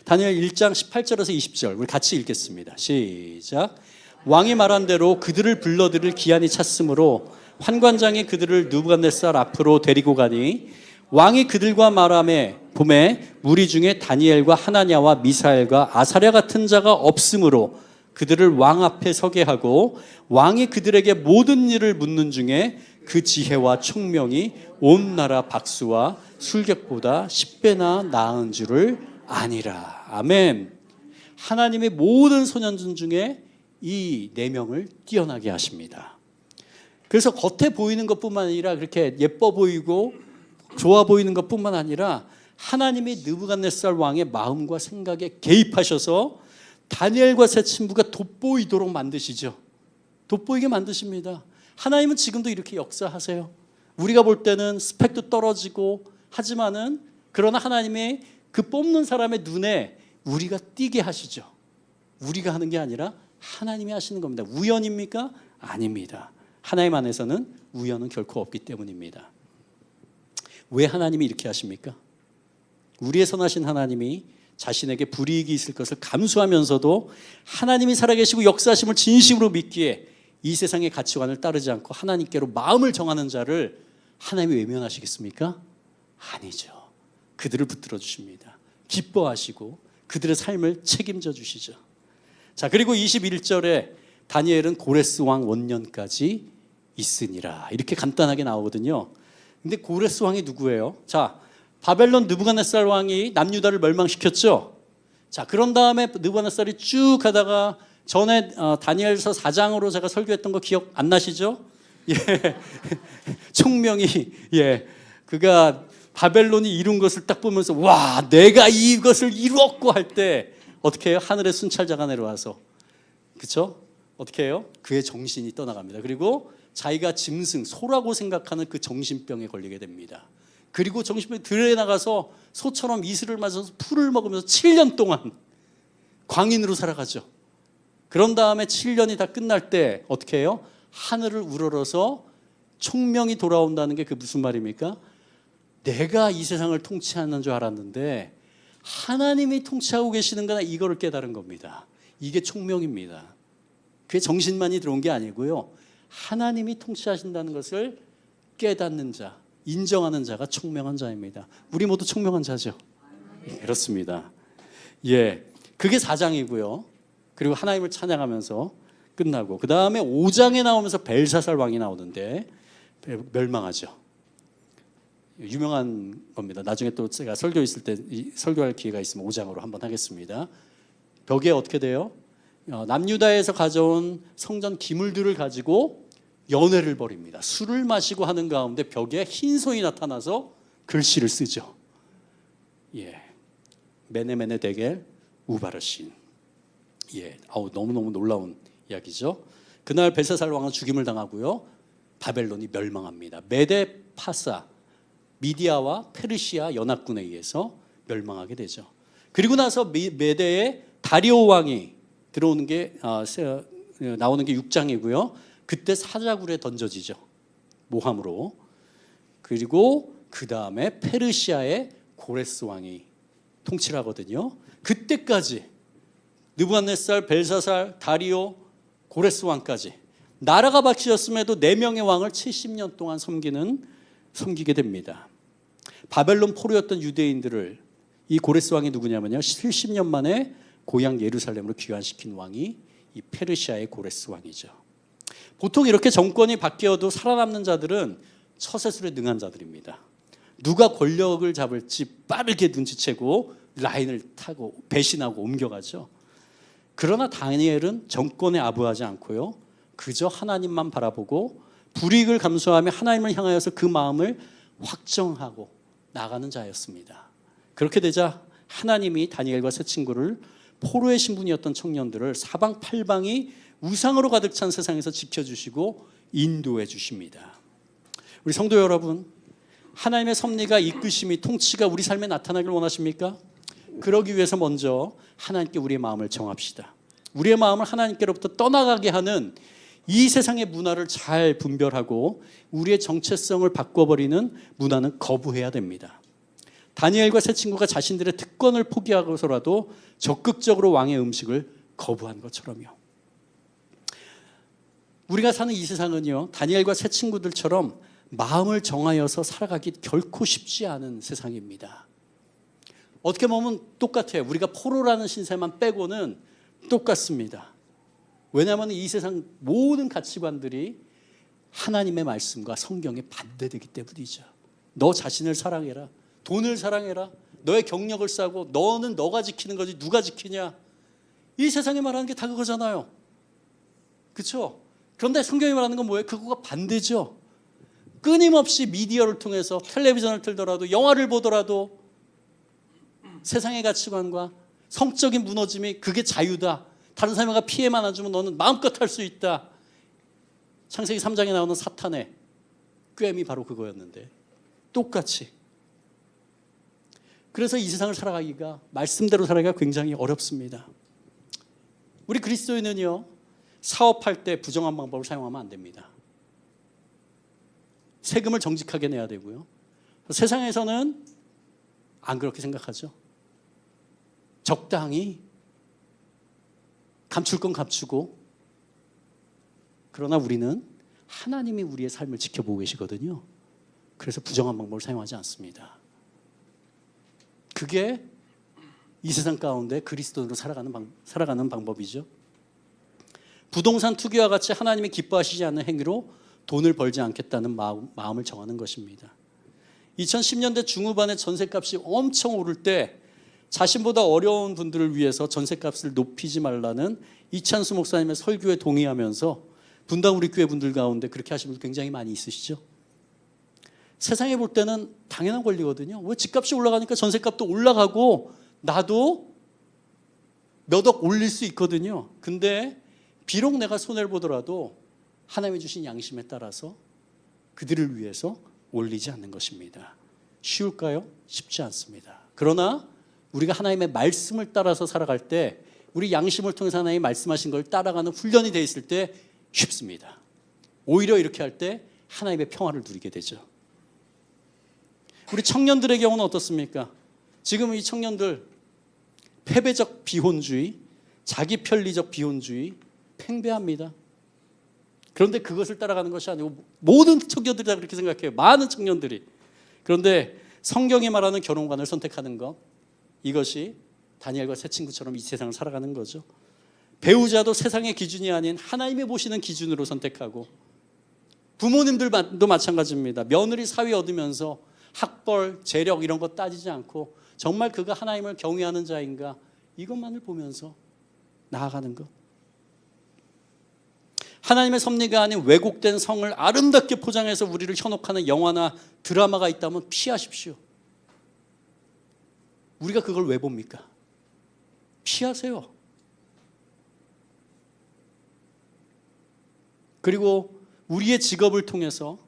다니엘 1장 18절에서 20절 우리 같이 읽겠습니다. 시작. 왕이 말한 대로 그들을 불러들일 기한이 찼으므로 환관장이 그들을 느부갓네살 앞으로 데리고 가니 왕이 그들과 말하매 봄에 무리 중에 다니엘과 하나냐와 미사엘과 아사랴 같은 자가 없으므로 그들을 왕 앞에 서게 하고 왕이 그들에게 모든 일을 묻는 중에 그 지혜와 총명이 온 나라 박수와 술객보다 10배나 나은 줄을 아니라. 아멘. 하나님의 모든 소년들 중에 이 4명을 뛰어나게 하십니다. 그래서 겉에 보이는 것뿐만 아니라 그렇게 예뻐 보이고 좋아 보이는 것뿐만 아니라 하나님이 느부갓네살 왕의 마음과 생각에 개입하셔서 다니엘과 세 친구가 돋보이도록 만드시죠. 돋보이게 만드십니다. 하나님은 지금도 이렇게 역사하세요. 우리가 볼 때는 스펙도 떨어지고 하지만은 그러나 하나님의 그 뽑는 사람의 눈에 우리가 띄게 하시죠. 우리가 하는 게 아니라 하나님이 하시는 겁니다. 우연입니까? 아닙니다. 하나님 안에서는 우연은 결코 없기 때문입니다. 왜 하나님이 이렇게 하십니까? 우리의 선하신 하나님이 자신에게 불이익이 있을 것을 감수하면서도 하나님이 살아계시고 역사하심을 진심으로 믿기에 이 세상의 가치관을 따르지 않고 하나님께로 마음을 정하는 자를 하나님이 외면하시겠습니까? 아니죠. 그들을 붙들어 주십니다. 기뻐하시고 그들의 삶을 책임져 주시죠. 자, 그리고 21절에 다니엘은 고레스 왕 원년까지 있으니라 이렇게 간단하게 나오거든요. 근데 고레스 왕이 누구예요? 자, 바벨론 느부갓네살 왕이 남유다를 멸망시켰죠. 자, 그런 다음에 느부갓네살이 쭉 가다가 전에 다니엘서 4장으로 제가 설교했던 거 기억 안 나시죠? 예. 총명이 그가 바벨론이 이룬 것을 딱 보면서 와, 내가 이것을 이루었고 할 때 어떻게 해요? 하늘의 순찰자가 내려와서, 그렇죠? 어떻게 해요? 그의 정신이 떠나갑니다. 그리고 자기가 짐승, 소라고 생각하는 그 정신병에 걸리게 됩니다. 그리고 정신병이 들에 나가서 소처럼 이슬을 맞아서 풀을 먹으면서 7년 동안 광인으로 살아가죠. 그런 다음에 7년이 다 끝날 때 어떻게 해요? 하늘을 우러러서 총명이 돌아온다는 게 그 무슨 말입니까? 내가 이 세상을 통치하는 줄 알았는데 하나님이 통치하고 계시는구나, 이거를 깨달은 겁니다. 이게 총명입니다. 그게 정신만이 들어온 게 아니고요, 하나님이 통치하신다는 것을 깨닫는 자, 인정하는 자가 총명한 자입니다. 우리 모두 총명한 자죠. 그렇습니다. 그게 4장이고요. 그리고 하나님을 찬양하면서 끝나고, 그 다음에 5장에 나오면서 벨사살 왕이 나오는데 멸망하죠. 유명한 겁니다. 나중에 또 제가 설교 있을 때 설교할 기회가 있으면 5장으로 한번 하겠습니다. 벽에 어떻게 돼요? 남유다에서 가져온 성전 기물들을 가지고 연회를 벌입니다. 술을 마시고 하는 가운데 벽에 흰손이 나타나서 글씨를 쓰죠. 메네메네 데겔 우바르신. 너무너무 놀라운 이야기죠. 그날 벨사살 왕은 죽임을 당하고요, 바벨론이 멸망합니다. 메데 파사, 미디아와 페르시아 연합군에 의해서 멸망하게 되죠. 그리고 나서 메데의 다리오 왕이 들어오는 게 나오는 게 6장이고요. 그때 사자굴에 던져지죠, 모함으로. 그리고 그 다음에 페르시아의 고레스 왕이 통치를 하거든요. 그때까지 느부갓네살, 벨사살, 다리오, 고레스 왕까지 나라가 바뀌었음에도 4명의 왕을 70년 동안 섬기게 됩니다. 바벨론 포로였던 유대인들을 이 고레스 왕이 누구냐면요, 70년 만에 고향 예루살렘으로 귀환시킨 왕이 이 페르시아의 고레스 왕이죠. 보통 이렇게 정권이 바뀌어도 살아남는 자들은 처세술에 능한 자들입니다. 누가 권력을 잡을지 빠르게 눈치채고 라인을 타고 배신하고 옮겨가죠. 그러나 다니엘은 정권에 아부하지 않고요, 그저 하나님만 바라보고 불이익을 감수하며 하나님을 향하여서 그 마음을 확정하고 나가는 자였습니다. 그렇게 되자 하나님이 다니엘과 세 친구를, 포로의 신분이었던 청년들을 사방팔방이 우상으로 가득 찬 세상에서 지켜주시고 인도해 주십니다. 우리 성도 여러분, 하나님의 섭리가, 이끄심이, 통치가 우리 삶에 나타나길 원하십니까? 그러기 위해서 먼저 하나님께 우리의 마음을 정합시다. 우리의 마음을 하나님께로부터 떠나가게 하는 이 세상의 문화를 잘 분별하고 우리의 정체성을 바꿔버리는 문화는 거부해야 됩니다. 다니엘과 세 친구가 자신들의 특권을 포기하고서라도 적극적으로 왕의 음식을 거부한 것처럼요. 우리가 사는 이 세상은요, 다니엘과 세 친구들처럼 마음을 정하여서 살아가기 결코 쉽지 않은 세상입니다. 어떻게 보면 똑같아요. 우리가 포로라는 신세만 빼고는 똑같습니다. 왜냐하면 이 세상 모든 가치관들이 하나님의 말씀과 성경에 반대되기 때문이죠. 너 자신을 사랑해라, 돈을 사랑해라, 너의 경력을 쌓고 너는 너가 지키는 거지 누가 지키냐, 이 세상에 말하는 게 다 그거잖아요. 그렇죠? 그런데 성경이 말하는 건 뭐예요? 그거가 반대죠. 끊임없이 미디어를 통해서 텔레비전을 틀더라도 영화를 보더라도 세상의 가치관과 성적인 무너짐이 그게 자유다, 다른 사람과 피해만 안 주면 너는 마음껏 할 수 있다. 창세기 3장에 나오는 사탄의 꾀임이 바로 그거였는데 똑같이. 그래서 이 세상을 살아가기가, 말씀대로 살아가기가 굉장히 어렵습니다. 우리 그리스도인은요, 사업할 때 부정한 방법을 사용하면 안 됩니다. 세금을 정직하게 내야 되고요. 세상에서는 안 그렇게 생각하죠. 적당히 감출 건 감추고. 그러나 우리는 하나님이 우리의 삶을 지켜보고 계시거든요. 그래서 부정한 방법을 사용하지 않습니다. 그게 이 세상 가운데 그리스도인으로 살아가는 방법이죠. 부동산 투기와 같이 하나님이 기뻐하시지 않는 행위로 돈을 벌지 않겠다는 마음을 정하는 것입니다. 2010년대 중후반에 전셋값이 엄청 오를 때 자신보다 어려운 분들을 위해서 전셋값을 높이지 말라는 이찬수 목사님의 설교에 동의하면서 분당 우리 교회 분들 가운데 그렇게 하시는 분 굉장히 많이 있으시죠. 세상에 볼 때는 당연한 권리거든요. 왜 집값이 올라가니까 전셋값도 올라가고 나도 몇 억 올릴 수 있거든요. 근데 비록 내가 손해를 보더라도 하나님이 주신 양심에 따라서 그들을 위해서 올리지 않는 것입니다. 쉬울까요? 쉽지 않습니다. 그러나 우리가 하나님의 말씀을 따라서 살아갈 때 우리 양심을 통해서 하나님이 말씀하신 걸 따라가는 훈련이 되어 있을 때 쉽습니다. 오히려 이렇게 할 때 하나님의 평화를 누리게 되죠. 우리 청년들의 경우는 어떻습니까? 지금 이 청년들 패배적 비혼주의, 자기 편리적 비혼주의 팽배합니다. 그런데 그것을 따라가는 것이 아니고 모든 청년들이 다 그렇게 생각해요. 많은 청년들이. 그런데 성경이 말하는 결혼관을 선택하는 것, 이것이 다니엘과 세 친구처럼 이 세상을 살아가는 거죠. 배우자도 세상의 기준이 아닌 하나님이 보시는 기준으로 선택하고, 부모님들도 마찬가지입니다. 며느리 사위 얻으면서 학벌, 재력 이런 거 따지지 않고 정말 그가 하나님을 경외하는 자인가 이것만을 보면서 나아가는 것. 하나님의 섭리가 아닌 왜곡된 성을 아름답게 포장해서 우리를 현혹하는 영화나 드라마가 있다면 피하십시오. 우리가 그걸 왜 봅니까? 피하세요. 그리고 우리의 직업을 통해서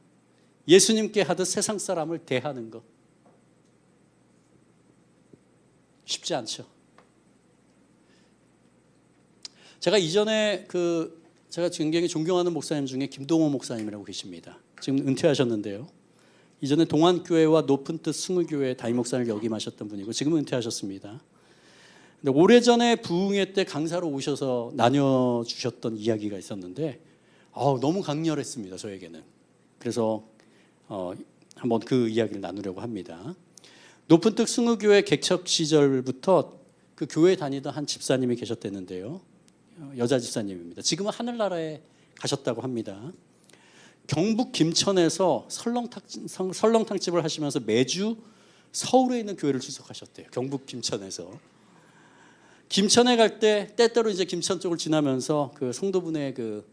예수님께 하듯 세상 사람을 대하는 것 쉽지 않죠. 제가 이전에 제가 굉장히 존경하는 목사님 중에 김동호 목사님이라고 계십니다. 지금 은퇴하셨는데요. 이전에 동안교회와 높은 뜻 승우교회 담임 목사를 역임하셨던 분이고 지금은 은퇴하셨습니다. 근데 오래전에 부흥회 때 강사로 오셔서 나눠주셨던 이야기가 있었는데 너무 강렬했습니다. 저에게는. 그래서 한번 그 이야기를 나누려고 합니다. 높은 뜻 승우교회 개척 시절부터 그 교회 다니던 한 집사님이 계셨댔는데요. 여자 집사님입니다. 지금은 하늘나라에 가셨다고 합니다. 경북 김천에서 설렁탕집을 하시면서 매주 서울에 있는 교회를 출석하셨대요. 경북 김천에서. 김천에 갈 때 때때로 이제 김천 쪽을 지나면서 그 성도분의 그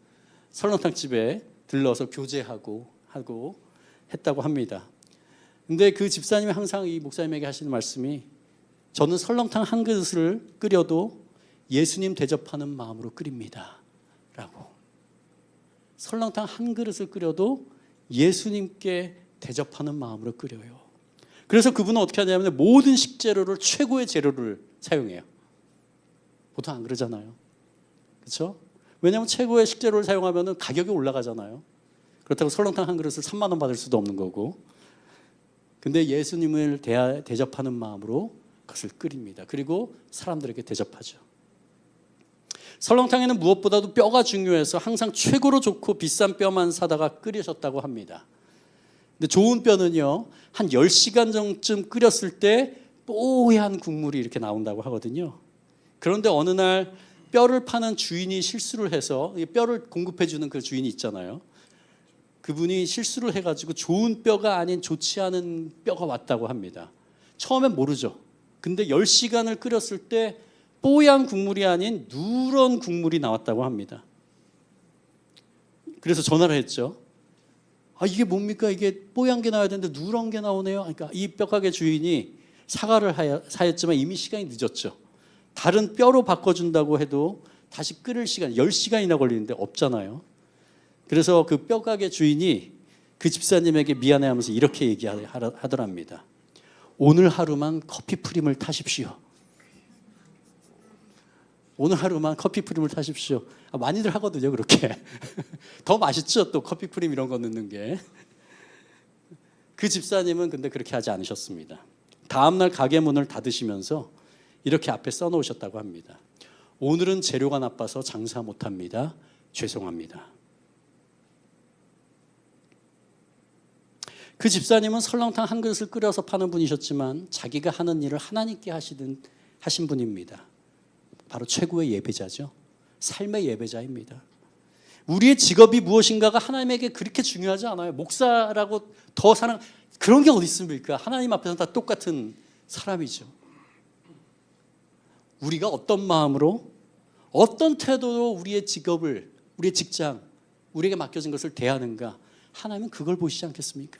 설렁탕집에 들러서 교제하고 했다고 합니다. 근데 그 집사님이 항상 이 목사님에게 하시는 말씀이 저는 설렁탕 한 그릇을 끓여도 예수님 대접하는 마음으로 끓입니다. 라고. 설렁탕 한 그릇을 끓여도 예수님께 대접하는 마음으로 끓여요. 그래서 그분은 어떻게 하냐면 모든 식재료를 최고의 재료를 사용해요. 보통 안 그러잖아요. 그렇죠? 왜냐하면 최고의 식재료를 사용하면 가격이 올라가잖아요. 그렇다고 설렁탕 한 그릇을 3만 원 받을 수도 없는 거고. 근데 예수님을 대접하는 마음으로 그것을 끓입니다. 그리고 사람들에게 대접하죠. 설렁탕에는 무엇보다도 뼈가 중요해서 항상 최고로 좋고 비싼 뼈만 사다가 끓이셨다고 합니다. 근데 좋은 뼈는요, 한 10시간 정도쯤 끓였을 때 뽀얀 국물이 이렇게 나온다고 하거든요. 그런데 어느 날 뼈를 파는 주인이 실수를 해서 뼈를 공급해주는 그 주인이 있잖아요. 그분이 실수를 해가지고 좋은 뼈가 아닌 좋지 않은 뼈가 왔다고 합니다. 처음엔 모르죠. 근데 10시간을 끓였을 때 뽀얀 국물이 아닌 누런 국물이 나왔다고 합니다. 그래서 전화를 했죠. 이게 뭡니까? 이게 뽀얀 게 나와야 되는데 누런 게 나오네요. 그러니까 이 뼈가게 주인이 사과를 하였지만 이미 시간이 늦었죠. 다른 뼈로 바꿔준다고 해도 다시 끓일 시간 10시간이나 걸리는데 없잖아요. 그래서 그 뼈가게 주인이 그 집사님에게 미안해하면서 이렇게 얘기하더랍니다. 오늘 하루만 커피 프림을 타십시오. 오늘 하루만 커피 프림을 타십시오. 많이들 하거든요, 그렇게. 더 맛있죠, 또 커피 프림 이런 거 넣는 게. 그 집사님은 근데 그렇게 하지 않으셨습니다. 다음날 가게 문을 닫으시면서 이렇게 앞에 써놓으셨다고 합니다. 오늘은 재료가 나빠서 장사 못합니다. 죄송합니다. 그 집사님은 설렁탕 한 그릇을 끓여서 파는 분이셨지만 자기가 하는 일을 하나님께 하신 분입니다. 바로 최고의 예배자죠. 삶의 예배자입니다. 우리의 직업이 무엇인가가 하나님에게 그렇게 중요하지 않아요. 목사라고 그런 게 어디 있습니까? 하나님 앞에서는 다 똑같은 사람이죠. 우리가 어떤 마음으로, 어떤 태도로 우리의 직업을, 우리의 직장, 우리에게 맡겨진 것을 대하는가, 하나님은 그걸 보시지 않겠습니까?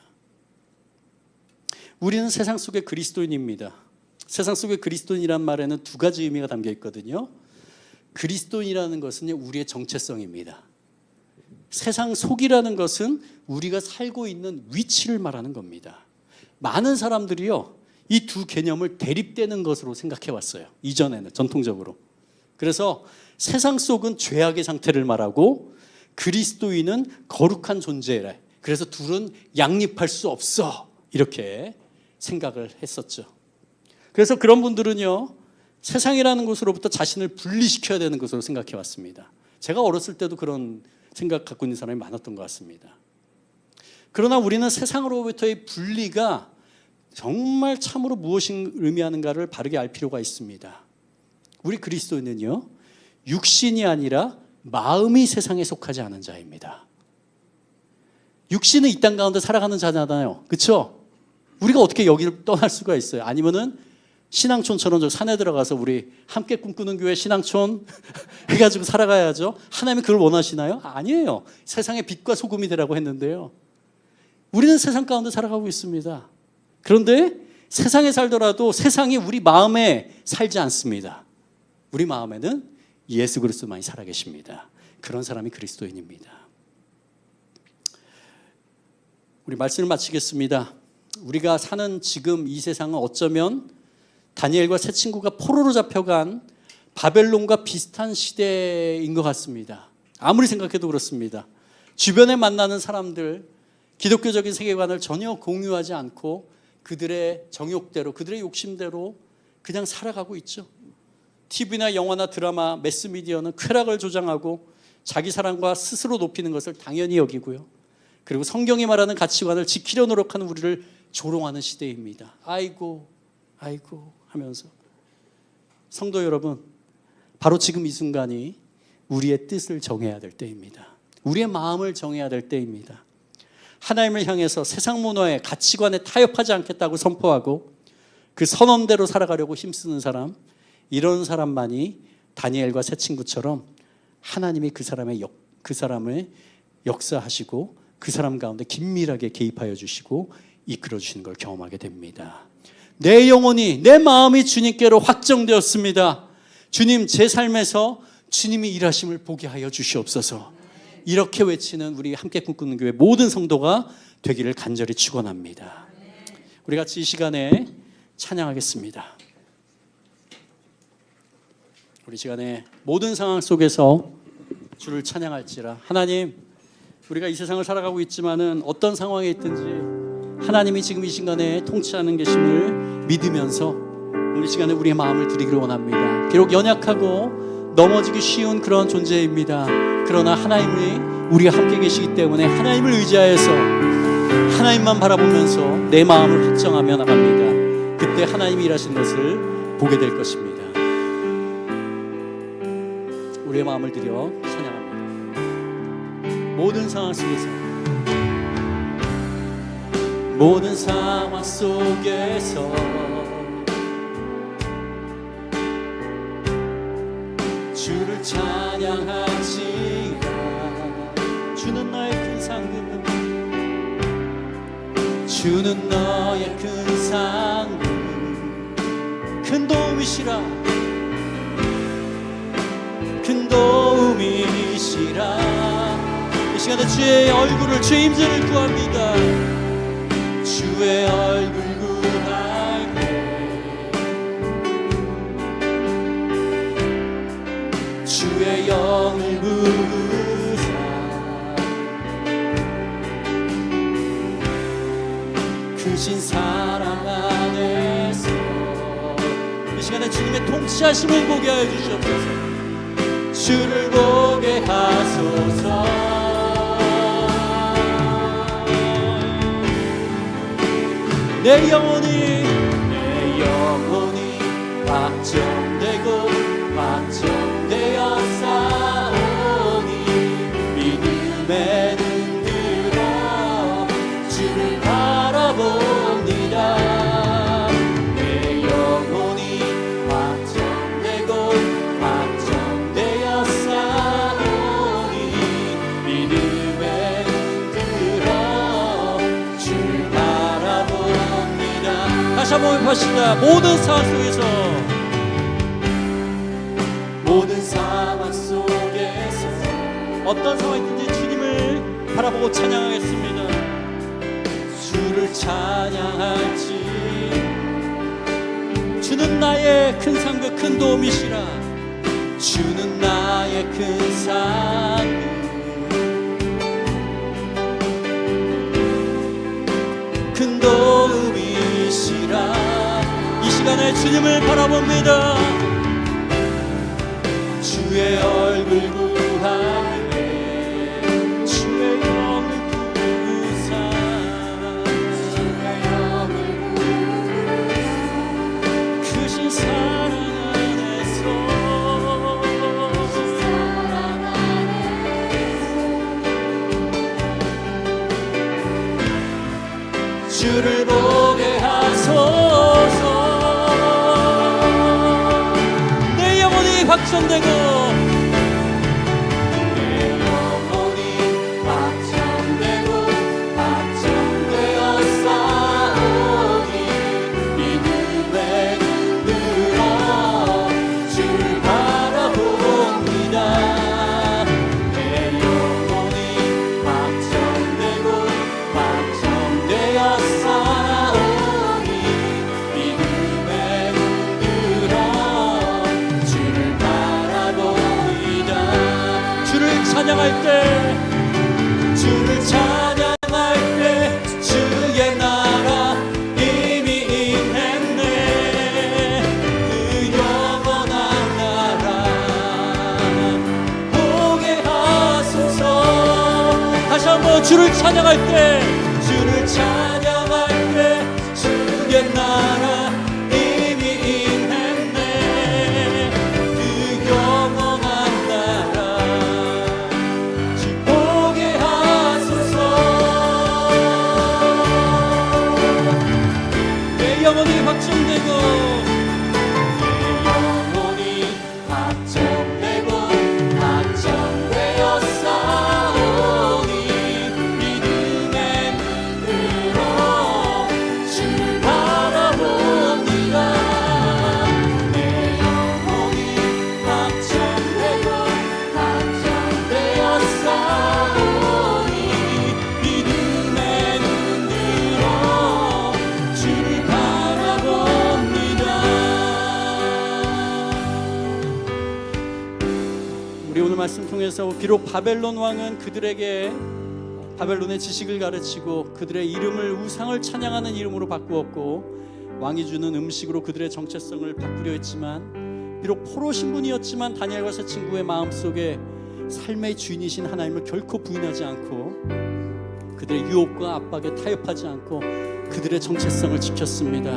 우리는 세상 속의 그리스도인입니다. 세상 속의 그리스도인이란 말에는 두 가지 의미가 담겨 있거든요. 그리스도인이라는 것은 우리의 정체성입니다. 세상 속이라는 것은 우리가 살고 있는 위치를 말하는 겁니다. 많은 사람들이요, 이 두 개념을 대립되는 것으로 생각해 왔어요. 이전에는 전통적으로. 그래서 세상 속은 죄악의 상태를 말하고 그리스도인은 거룩한 존재래. 그래서 둘은 양립할 수 없어. 이렇게 생각을 했었죠. 그래서 그런 분들은요, 세상이라는 곳으로부터 자신을 분리시켜야 되는 것으로 생각해 왔습니다. 제가 어렸을 때도 그런 생각 갖고 있는 사람이 많았던 것 같습니다. 그러나 우리는 세상으로부터의 분리가 정말 참으로 무엇을 의미하는가를 바르게 알 필요가 있습니다. 우리 그리스도인은요, 육신이 아니라 마음이 세상에 속하지 않은 자입니다. 육신은 이 땅 가운데 살아가는 자잖아요. 그렇죠? 우리가 어떻게 여기를 떠날 수가 있어요? 아니면은 신앙촌처럼 저 산에 들어가서 우리 함께 꿈꾸는 교회 신앙촌 해가지고 살아가야죠. 하나님이 그걸 원하시나요? 아니에요. 세상의 빛과 소금이 되라고 했는데요. 우리는 세상 가운데 살아가고 있습니다. 그런데 세상에 살더라도 세상이 우리 마음에 살지 않습니다. 우리 마음에는 예수 그리스도만이 살아계십니다. 그런 사람이 그리스도인입니다. 우리 말씀을 마치겠습니다. 우리가 사는 지금 이 세상은 어쩌면 다니엘과 세 친구가 포로로 잡혀간 바벨론과 비슷한 시대인 것 같습니다. 아무리 생각해도 그렇습니다. 주변에 만나는 사람들, 기독교적인 세계관을 전혀 공유하지 않고 그들의 정욕대로, 그들의 욕심대로 그냥 살아가고 있죠. TV나 영화나 드라마, 매스미디어는 쾌락을 조장하고 자기 사랑과 스스로 높이는 것을 당연히 여기고요. 그리고 성경이 말하는 가치관을 지키려 노력하는 우리를 조롱하는 시대입니다. 아이고 하면서. 성도 여러분, 바로 지금 이 순간이 우리의 뜻을 정해야 될 때입니다. 우리의 마음을 정해야 될 때입니다. 하나님을 향해서 세상 문화의 가치관에 타협하지 않겠다고 선포하고 그 선언대로 살아가려고 힘쓰는 사람, 이런 사람만이 다니엘과 세 친구처럼 하나님이 그 사람을 역사하시고 그 사람 가운데 긴밀하게 개입하여 주시고 이끌어 주시는 걸 경험하게 됩니다. 내 영혼이, 내 마음이 주님께로 확정되었습니다. 주님, 제 삶에서 주님이 일하심을 보게 하여 주시옵소서. 이렇게 외치는 우리 함께 꿈꾸는 교회 모든 성도가 되기를 간절히 축원합니다. 우리 같이 이 시간에 찬양하겠습니다. 우리 시간에 모든 상황 속에서 주를 찬양할지라. 하나님, 우리가 이 세상을 살아가고 있지만은 어떤 상황에 있든지 하나님이 지금 이 시간에 통치하는 계심을 믿으면서 우리 시간에 우리의 마음을 드리기를 원합니다. 비록 연약하고 넘어지기 쉬운 그런 존재입니다. 그러나 하나님이 우리가 함께 계시기 때문에 하나님을 의지하여서 하나님만 바라보면서 내 마음을 확정하며 나갑니다. 그때 하나님이 일하시는 것을 보게 될 것입니다. 우리의 마음을 드려 찬양합니다. 모든 상황 속에서, 모든 상황 속에서 주를 찬양하지라. 주는 나의 큰 상급, 주는 너의 큰 상급, 큰 도움이시라, 큰 도움이시라. 이 시간에 주의 얼굴을, 주의 임재를 구합니다. 주의 얼굴 구할 때 주의 영을 부으사 크신 사랑 안에서 이 시간에 주님의 통치하심을 보게 하여 주시옵소서. 주를 보게 하소서. 내 영혼이 확정되고 확정되어 싸우니 믿음에 눈 들어 주를 바라봅니다. 내 영혼이 확정되고 다시 한번 회복하시다. 모든 상황 속에서, 모든 상황 속에서 어떤 상황이든지 주님을 바라보고 찬양하겠습니다. 주를 찬양할지, 주는 나의 큰 상급 큰 도움이시라. 주는 나의 큰 상급 큰 도움이시라. 이 시간에 주님을 바라봅니다. 주의 얼굴 구하네, 주의 영을 구사, 주의 영을 구사, 크신 사랑 안에서, 주를 보게 하소서. 내 영혼이 확정되고, 내 영혼이 확정되고 확정되어 싸우니 믿음의 눈으로 주를 바라봅니다. 내 영혼이 확정되고 확정되어 싸우니 믿음의 눈으로 주를 바라봅니다. 주를 찬양할 때, 주를 찬양할 때 주의 나라 이미 임했네. 그 영원한 나라 보게 하소서. 다시 한번 주를 찬양할 때, 주를 찬양할 때 주의 나라 이미 임했네. 그 영원한 나라 주 보게 하소서. 내 영혼이 확정되고, 내 영혼이 확정되고 확정되어 싸우니 믿음의 눈으로 주를 바라봅니다. 내 영혼이 확정되고 확정되어 싸우니 믿음의 눈으로 주를 바라봅니다. 우리 오늘 말씀 통해서 비록 바벨론 왕은 그들에게 바벨론의 지식을 가르치고 그들의 이름을 우상을 찬양하는 이름으로 바꾸었고 왕이 주는 음식으로 그들의 정체성을 바꾸려 했지만, 비록 포로 신분이었지만 다니엘과 세 친구의 마음속에 삶의 주인이신 하나님을 결코 부인하지 않고 그들의 유혹과 압박에 타협하지 않고 그들의 정체성을 지켰습니다.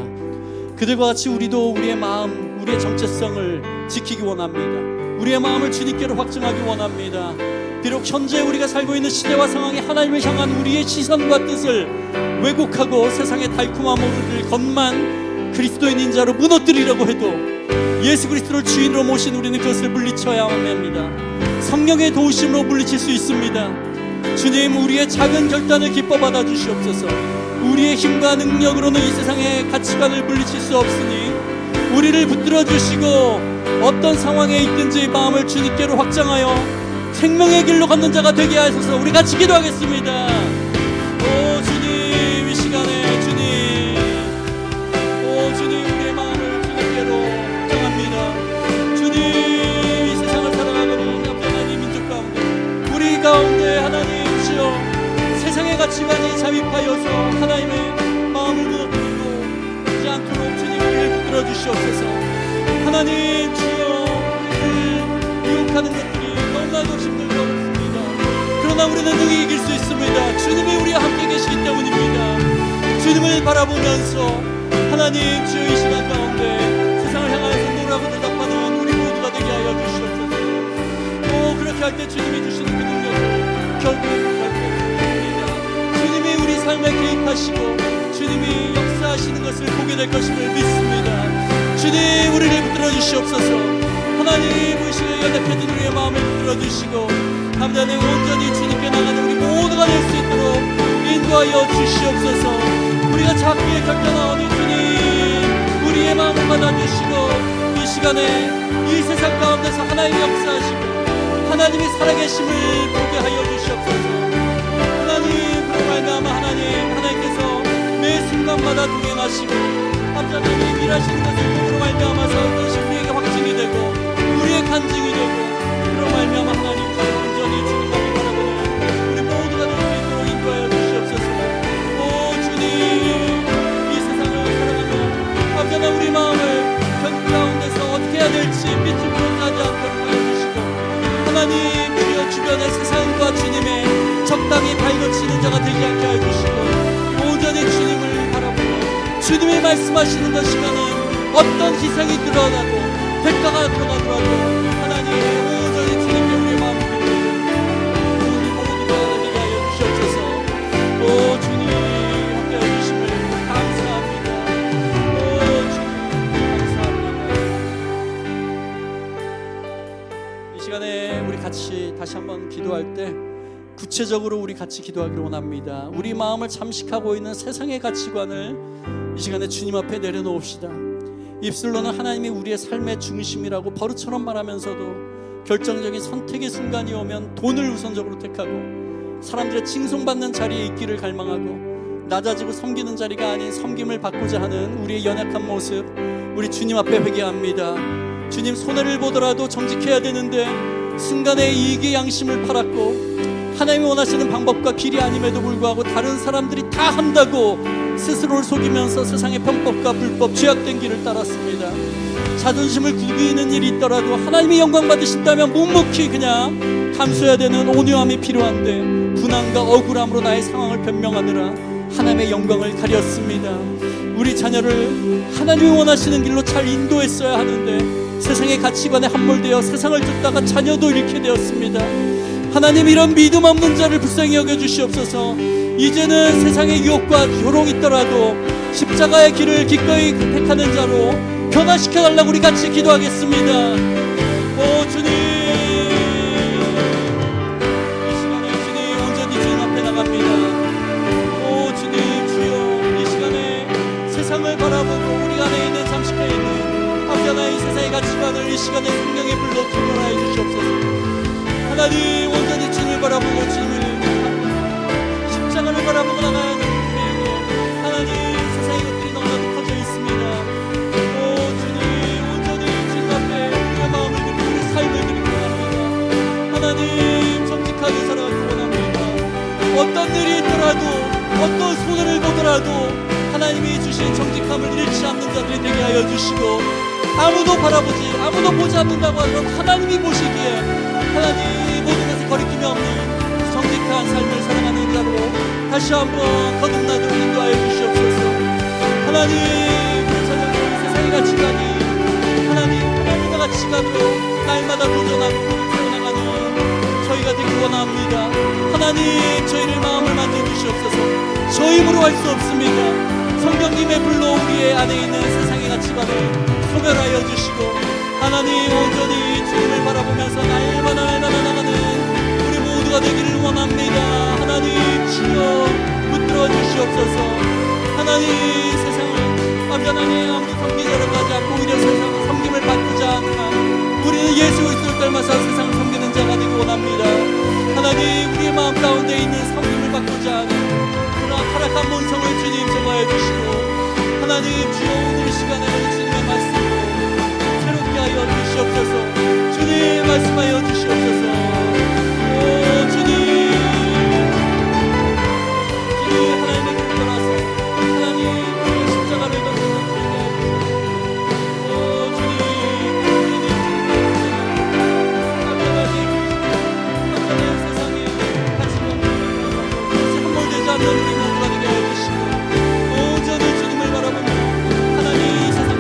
그들과 같이 우리도 우리의 마음, 우리의 정체성을 지키기 원합니다. 우리의 마음을 주님께로 확증하기 원합니다. 비록 현재 우리가 살고 있는 시대와 상황에 하나님을 향한 우리의 시선과 뜻을 왜곡하고 세상의 달콤함을 겉만 그리스도인인 자로 무너뜨리려고 해도 예수 그리스도를 주인으로 모신 우리는 그것을 물리쳐야 합니다. 성령의 도우심으로 물리칠 수 있습니다. 주님, 우리의 작은 결단을 기뻐 받아 주시옵소서. 우리의 힘과 능력으로는 이 세상의 가치관을 물리칠 수 없으니 우리를 붙들어 주시고 어떤 상황에 있든지 마음을 주님께로 확장하여 생명의 길로 걷는 자가 되게 하소서. 우리 같이 기도하겠습니다. 오 주님, 이 시간에 주님, 오 주님, 우리의 마음을 주님께로 확장합니다. 주님, 이 세상을 살아가는 하나님 민족 가운데, 우리 가운데 하나님 주여 세상의 가치관이 잠입하여서 하나님의 마음을 무너뜨리고 하지 않도록 주님 우리를 붙들어 주시옵소서. 하나님 주여, 우리를 유혹하는 것들이 너무나도 힘들고 어렵습니다. 그러나 우리는 능히 이길 수 있습니다. 주님이 우리와 함께 계시기 때문입니다. 주님을 바라보면서 하나님 주여 이 시간 가운데 세상을 향하여서 노라고 대답하는 우리 모두가 되게 하여 주시옵소서. 오, 그렇게 할 때 주님이 주시는 그 능력을 결코 못할 수 없습니다. 주님이 우리 삶에 개입하시고 주님이 역사하시는 것을 보게 될 것임을 믿습니다. 주님, 우리를 붙들어 주시옵소서. 하나님, 이 시간에 연약해진 우리의 마음을 붙들어 주시고 감단에 온전히 주님께 나가는 우리 모두가 될 수 있도록 인도하여 주시옵소서. 우리가 작게 결단하오니 주님 우리의 마음을 받아주시고 이 시간에 이 세상 가운데서 하나님의 역사하시고 하나님이 살아계심을 보게 하여 주시옵소서. 하나님 그로 말미암아 하나님께서 매 순간마다 동행하시고 하나님이 일하시는 것을 그로 말미암아서 그것이 우리에게 확증이 되고 우리의 간증이 되고 그로 말미암아 하나님 온전히 주님만을 바라보는 우리 모두가 될 수 있도록 인도하여 주시옵소서. 오 주님 이 세상을 살아가며 언제나 우리 마음을 견 가운데서 어떻게 해야 될지 빛을 불어나지 않도록 하여 주시고 하나님 주여 주변의 세상과 주님의 적당히 발거치는 자가 되지 않게 하여 주시고 온전히 주님을 바라보고 주님의 말씀하시는 것 시간은 어떤 희생이 드러나고 대가가 드러나더라도 하나님 온전히 주님께 우리의 마음을 드리고 우리 모두가 되게 하여 주시옵소서. 오 주님 함께하여 주심을 감사합니다. 오 주님 감사합니다. 이 시간에 우리 같이 다시 한번 기도할 때 구체적으로 우리 같이 기도하기를 원합니다. 우리 마음을 잠식하고 있는 세상의 가치관을 이 시간에 주님 앞에 내려놓읍시다. 입술로는 하나님이 우리의 삶의 중심이라고 버릇처럼 말하면서도 결정적인 선택의 순간이 오면 돈을 우선적으로 택하고 사람들의 칭송받는 자리에 있기를 갈망하고 낮아지고 섬기는 자리가 아닌 섬김을 받고자 하는 우리의 연약한 모습 우리 주님 앞에 회개합니다. 주님 손해를 보더라도 정직해야 되는데 순간의 이익의 양심을 팔았고 하나님이 원하시는 방법과 길이 아님에도 불구하고 다른 사람들이 다 한다고 스스로를 속이면서 세상의 편법과 불법 죄악된 길을 따랐습니다. 자존심을 구기는 일이 있더라도 하나님이 영광 받으신다면 묵묵히 그냥 감수해야 되는 온유함이 필요한데 분함과 억울함으로 나의 상황을 변명하느라 하나님의 영광을 가렸습니다. 우리 자녀를 하나님이 원하시는 길로 잘 인도했어야 하는데 세상의 가치관에 함몰되어 세상을 쫓다가 자녀도 잃게 되었습니다. 하나님 이런 믿음 없는 자를 불쌍히 여겨주시옵소서. 이제는 세상의 유혹과 조롱이 있더라도 십자가의 길을 기꺼이 택하는 자로 변화시켜달라고 우리 같이 기도하겠습니다. 오 주님 이 시간에 주님 온전히 주님 앞에 나갑니다. 오 주님 주여 이 시간에 세상을 바라보고 우리 안에 있는 잠식해 있는 언제나 이 세상의 가치관을 이 시간에 성령의 불로 투명하여 주시옵소서. 하나님 온전히 주님을 바라보고 주님을 십자가를 바라보고 나가야 되는 우리에게 하나님 세상의 것들이 너무나도 커져 있습니다. 오 주님 온전히 주님 앞에 우리의 마음을 드리고 우리 삶을 드리고 원합니다. 하나님 정직하게 살아가기 원합니다. 어떤 일이 있더라도 어떤 손해를 보더라도 하나님이 주신 정직함을 잃지 않는 자들이 되게 하여 주시고 아무도 보지 않는다고 하면 하나님이 보시기에 하나님 모든 것을 거리낌이 없는 정직한 삶을 살아가는 자로 다시 한번 거듭나도록 인도하여 주시옵소서. 하나님 우리 자녀들 세상의 가치관이 하나님의 가치관으로 날마다 도전하고 세워나가는 저희가 되길 원합니다. 하나님 저희를 마음을 만져주시옵소서. 저 힘으로 할 수 없습니다. 성령님의 불로 우리의 안에 있는 세상의 가치관을 소멸하여 주시고 하나님 온전히 주님을 바라보면서 날마다 나가는 우리 모두가 되기를 원합니다. 하나님 주여 붙들어 주시옵소서. 하나님 세상을 완전하게 아무도 섬기자로 가지 않고 오히려 세상을 섬김을 받고자 하는 우리는 예수 그리스도를 닮아서 세상을 섬기는 자가 되기 원합니다. 하나님 우리의 마음 가운데 있는 섬김을 받고자 하는 그러나 타락한 본성을 주님 제거해 주시고 하나님 주여 오늘 이 시간에 주님의 말씀으로 새롭게 하여 주시옵소서. 주님 말씀하여 주시옵소서. 오 주님 하나님의 길 떠나서 하나님 십자가를 던지는 오 주님 하나님 세상에 가치가 없는 함몰되지 않는 우리 모두가 되게 하여 주시고 온전히 주님을 바라보며 하나님 세상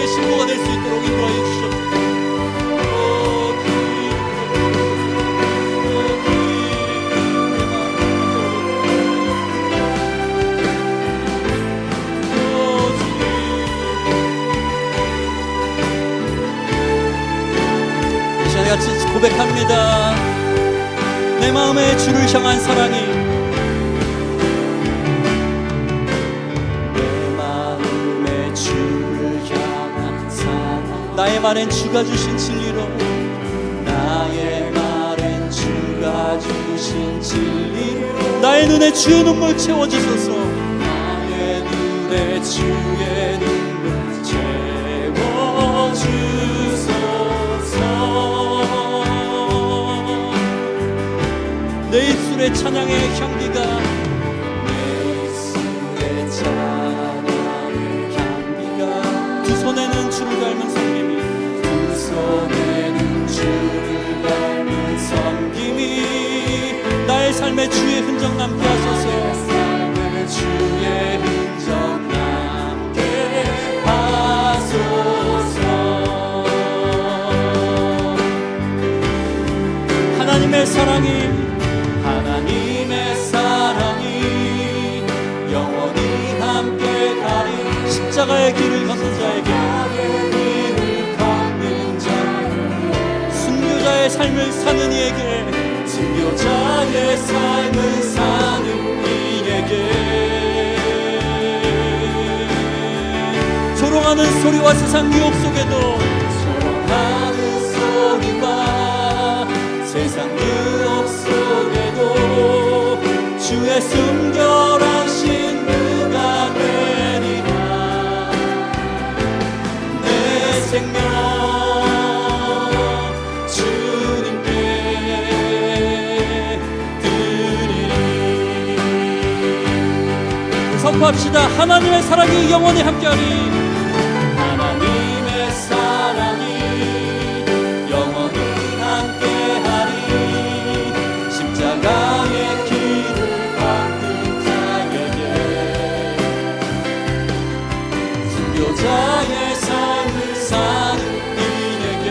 신부가 될 수 있도록 인도하여 주시옵소서. 이 시간에 같이 고백합니다. 내 마음에 주를 향한 사랑이 말엔 주가 주신 진리로, 나의 말엔 주가 주신 진리로, 나의 눈에 주의 눈물 채워주소서. 나의 눈에 주의 눈물 채워주소서. 내 입술의 찬양의 향기가, 내 입술의 찬양의 향기가, 두 손에는 주를 닮은 섬김이, 두 손에는 주를 닮은 섬김이, 나의 삶에 주의 흔적 남게 하소서. 삶에 주의 흔적 남게 하소서. 하나님의 사랑이, 하나님의 사랑이 영원히 함께 가리. 십자가의 길을 걷는 자에게, 순교자의 삶을 사는 이에게, 순교자의 삶을 사는 이에게, 조롱하는 소리와 세상 유혹 속에도, 조롱하는 소리와 세상 유혹 속에도 주의 순결하신 누가 되리라. 내 생명 주님께 드리리. 선포합시다. 하나님의 사랑이 영원히 함께하리. 하나님의 사랑이 영원히 함께하리. 십자가의 길을 걷는 자에게, 순교자의 삶을 사는 이에게,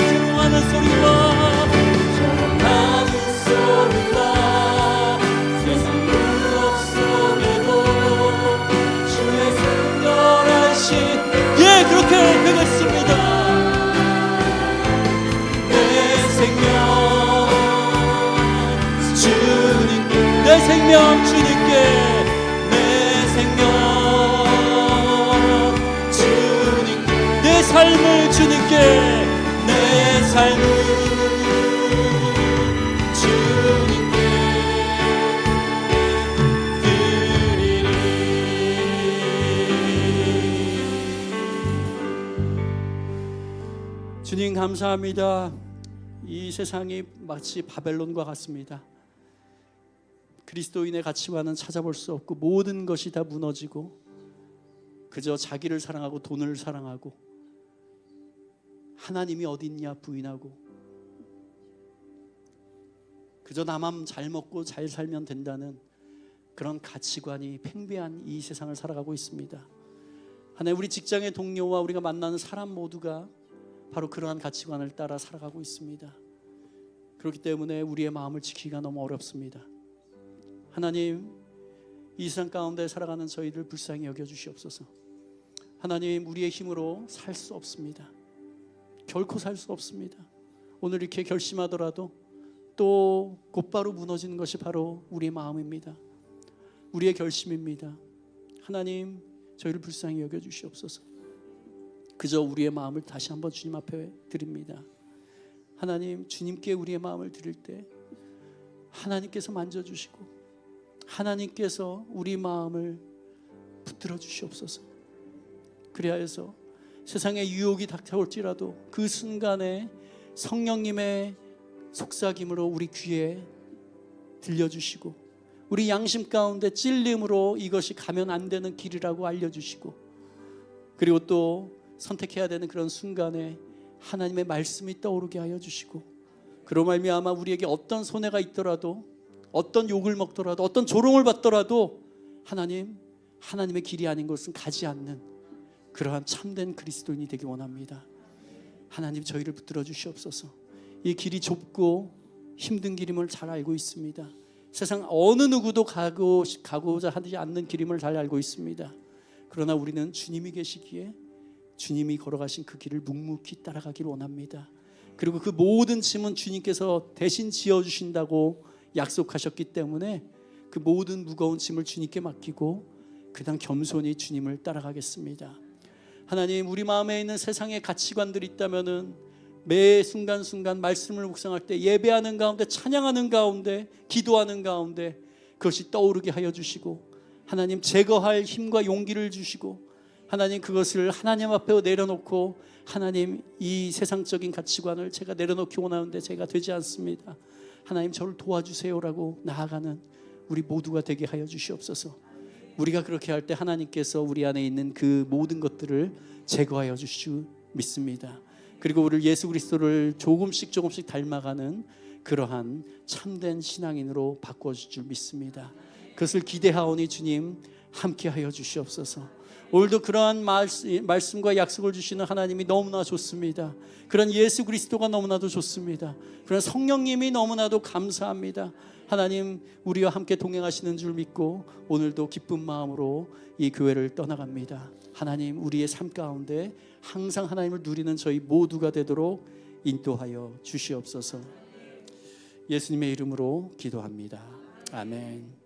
조롱하는 소리와 세상 유혹 속에도 주의 순결하신, 예, 그렇게 되겠습니다. 내 생명 주님께, 내 생명 주님께, 내 생명 주님께, 내 삶을 주님께, 내 삶을 주님께 드리리. 주님 감사합니다. 이 세상이 마치 바벨론과 같습니다. 그리스도인의 가치관은 찾아볼 수 없고, 모든 것이 다 무너지고, 그저 자기를 사랑하고 돈을 사랑하고, 하나님이 어디 있냐 부인하고, 그저 나만 잘 먹고 잘 살면 된다는 그런 가치관이 팽배한 이 세상을 살아가고 있습니다. 하나님, 우리 직장의 동료와 우리가 만나는 사람 모두가 바로 그러한 가치관을 따라 살아가고 있습니다. 그렇기 때문에 우리의 마음을 지키기가 너무 어렵습니다. 하나님, 이 세상 가운데 살아가는 저희들 불쌍히 여겨주시옵소서. 하나님, 우리의 힘으로 살 수 없습니다. 결코 살 수 없습니다. 오늘 이렇게 결심하더라도 또 곧바로 무너지는 것이 바로 우리의 마음입니다. 우리의 결심입니다. 하나님, 저희를 불쌍히 여겨주시옵소서. 그저 우리의 마음을 다시 한번 주님 앞에 드립니다. 하나님, 주님께 우리의 마음을 드릴 때 하나님께서 만져주시고, 하나님께서 우리 마음을 붙들어 주시옵소서. 그리하여서 세상의 유혹이 닥쳐올지라도 그 순간에 성령님의 속삭임으로 우리 귀에 들려주시고, 우리 양심 가운데 찔림으로 이것이 가면 안 되는 길이라고 알려주시고, 그리고 또 선택해야 되는 그런 순간에 하나님의 말씀이 떠오르게 하여 주시고, 그로 말미암아 우리에게 어떤 손해가 있더라도, 어떤 욕을 먹더라도, 어떤 조롱을 받더라도 하나님의 길이 아닌 것은 가지 않는 그러한 참된 그리스도인이 되기 원합니다. 하나님, 저희를 붙들어 주시옵소서. 이 길이 좁고 힘든 길임을 잘 알고 있습니다. 세상 어느 누구도 가고자 하지 않는 길임을 잘 알고 있습니다. 그러나 우리는 주님이 계시기에 주님이 걸어가신 그 길을 묵묵히 따라가길 원합니다. 그리고 그 모든 짐은 주님께서 대신 지어주신다고 약속하셨기 때문에 그 모든 무거운 짐을 주님께 맡기고 그냥 겸손히 주님을 따라가겠습니다. 하나님, 우리 마음에 있는 세상의 가치관들이 있다면은 매 순간순간 말씀을 묵상할 때 예배하는 가운데, 찬양하는 가운데, 기도하는 가운데 그것이 떠오르게 하여 주시고, 하나님 제거할 힘과 용기를 주시고, 하나님 그것을 하나님 앞에 내려놓고, 하나님 이 세상적인 가치관을 제가 내려놓기 원하는데 제가 되지 않습니다. 하나님 저를 도와주세요라고 나아가는 우리 모두가 되게 하여 주시옵소서. 우리가 그렇게 할 때 하나님께서 우리 안에 있는 그 모든 것들을 제거하여 주시고 믿습니다. 그리고 우리를 예수 그리스도를 조금씩 닮아가는 그러한 참된 신앙인으로 바꿔줄 줄 믿습니다. 그것을 기대하오니 주님 함께하여 주시옵소서. 오늘도 그러한 말씀과 약속을 주시는 하나님이 너무나 좋습니다. 그런 예수 그리스도가 너무나도 좋습니다. 그런 성령님이 너무나도 감사합니다. 하나님, 우리와 함께 동행하시는 줄 믿고 오늘도 기쁜 마음으로 이 교회를 떠나갑니다. 하나님, 우리의 삶 가운데 항상 하나님을 누리는 저희 모두가 되도록 인도하여 주시옵소서. 예수님의 이름으로 기도합니다. 아멘.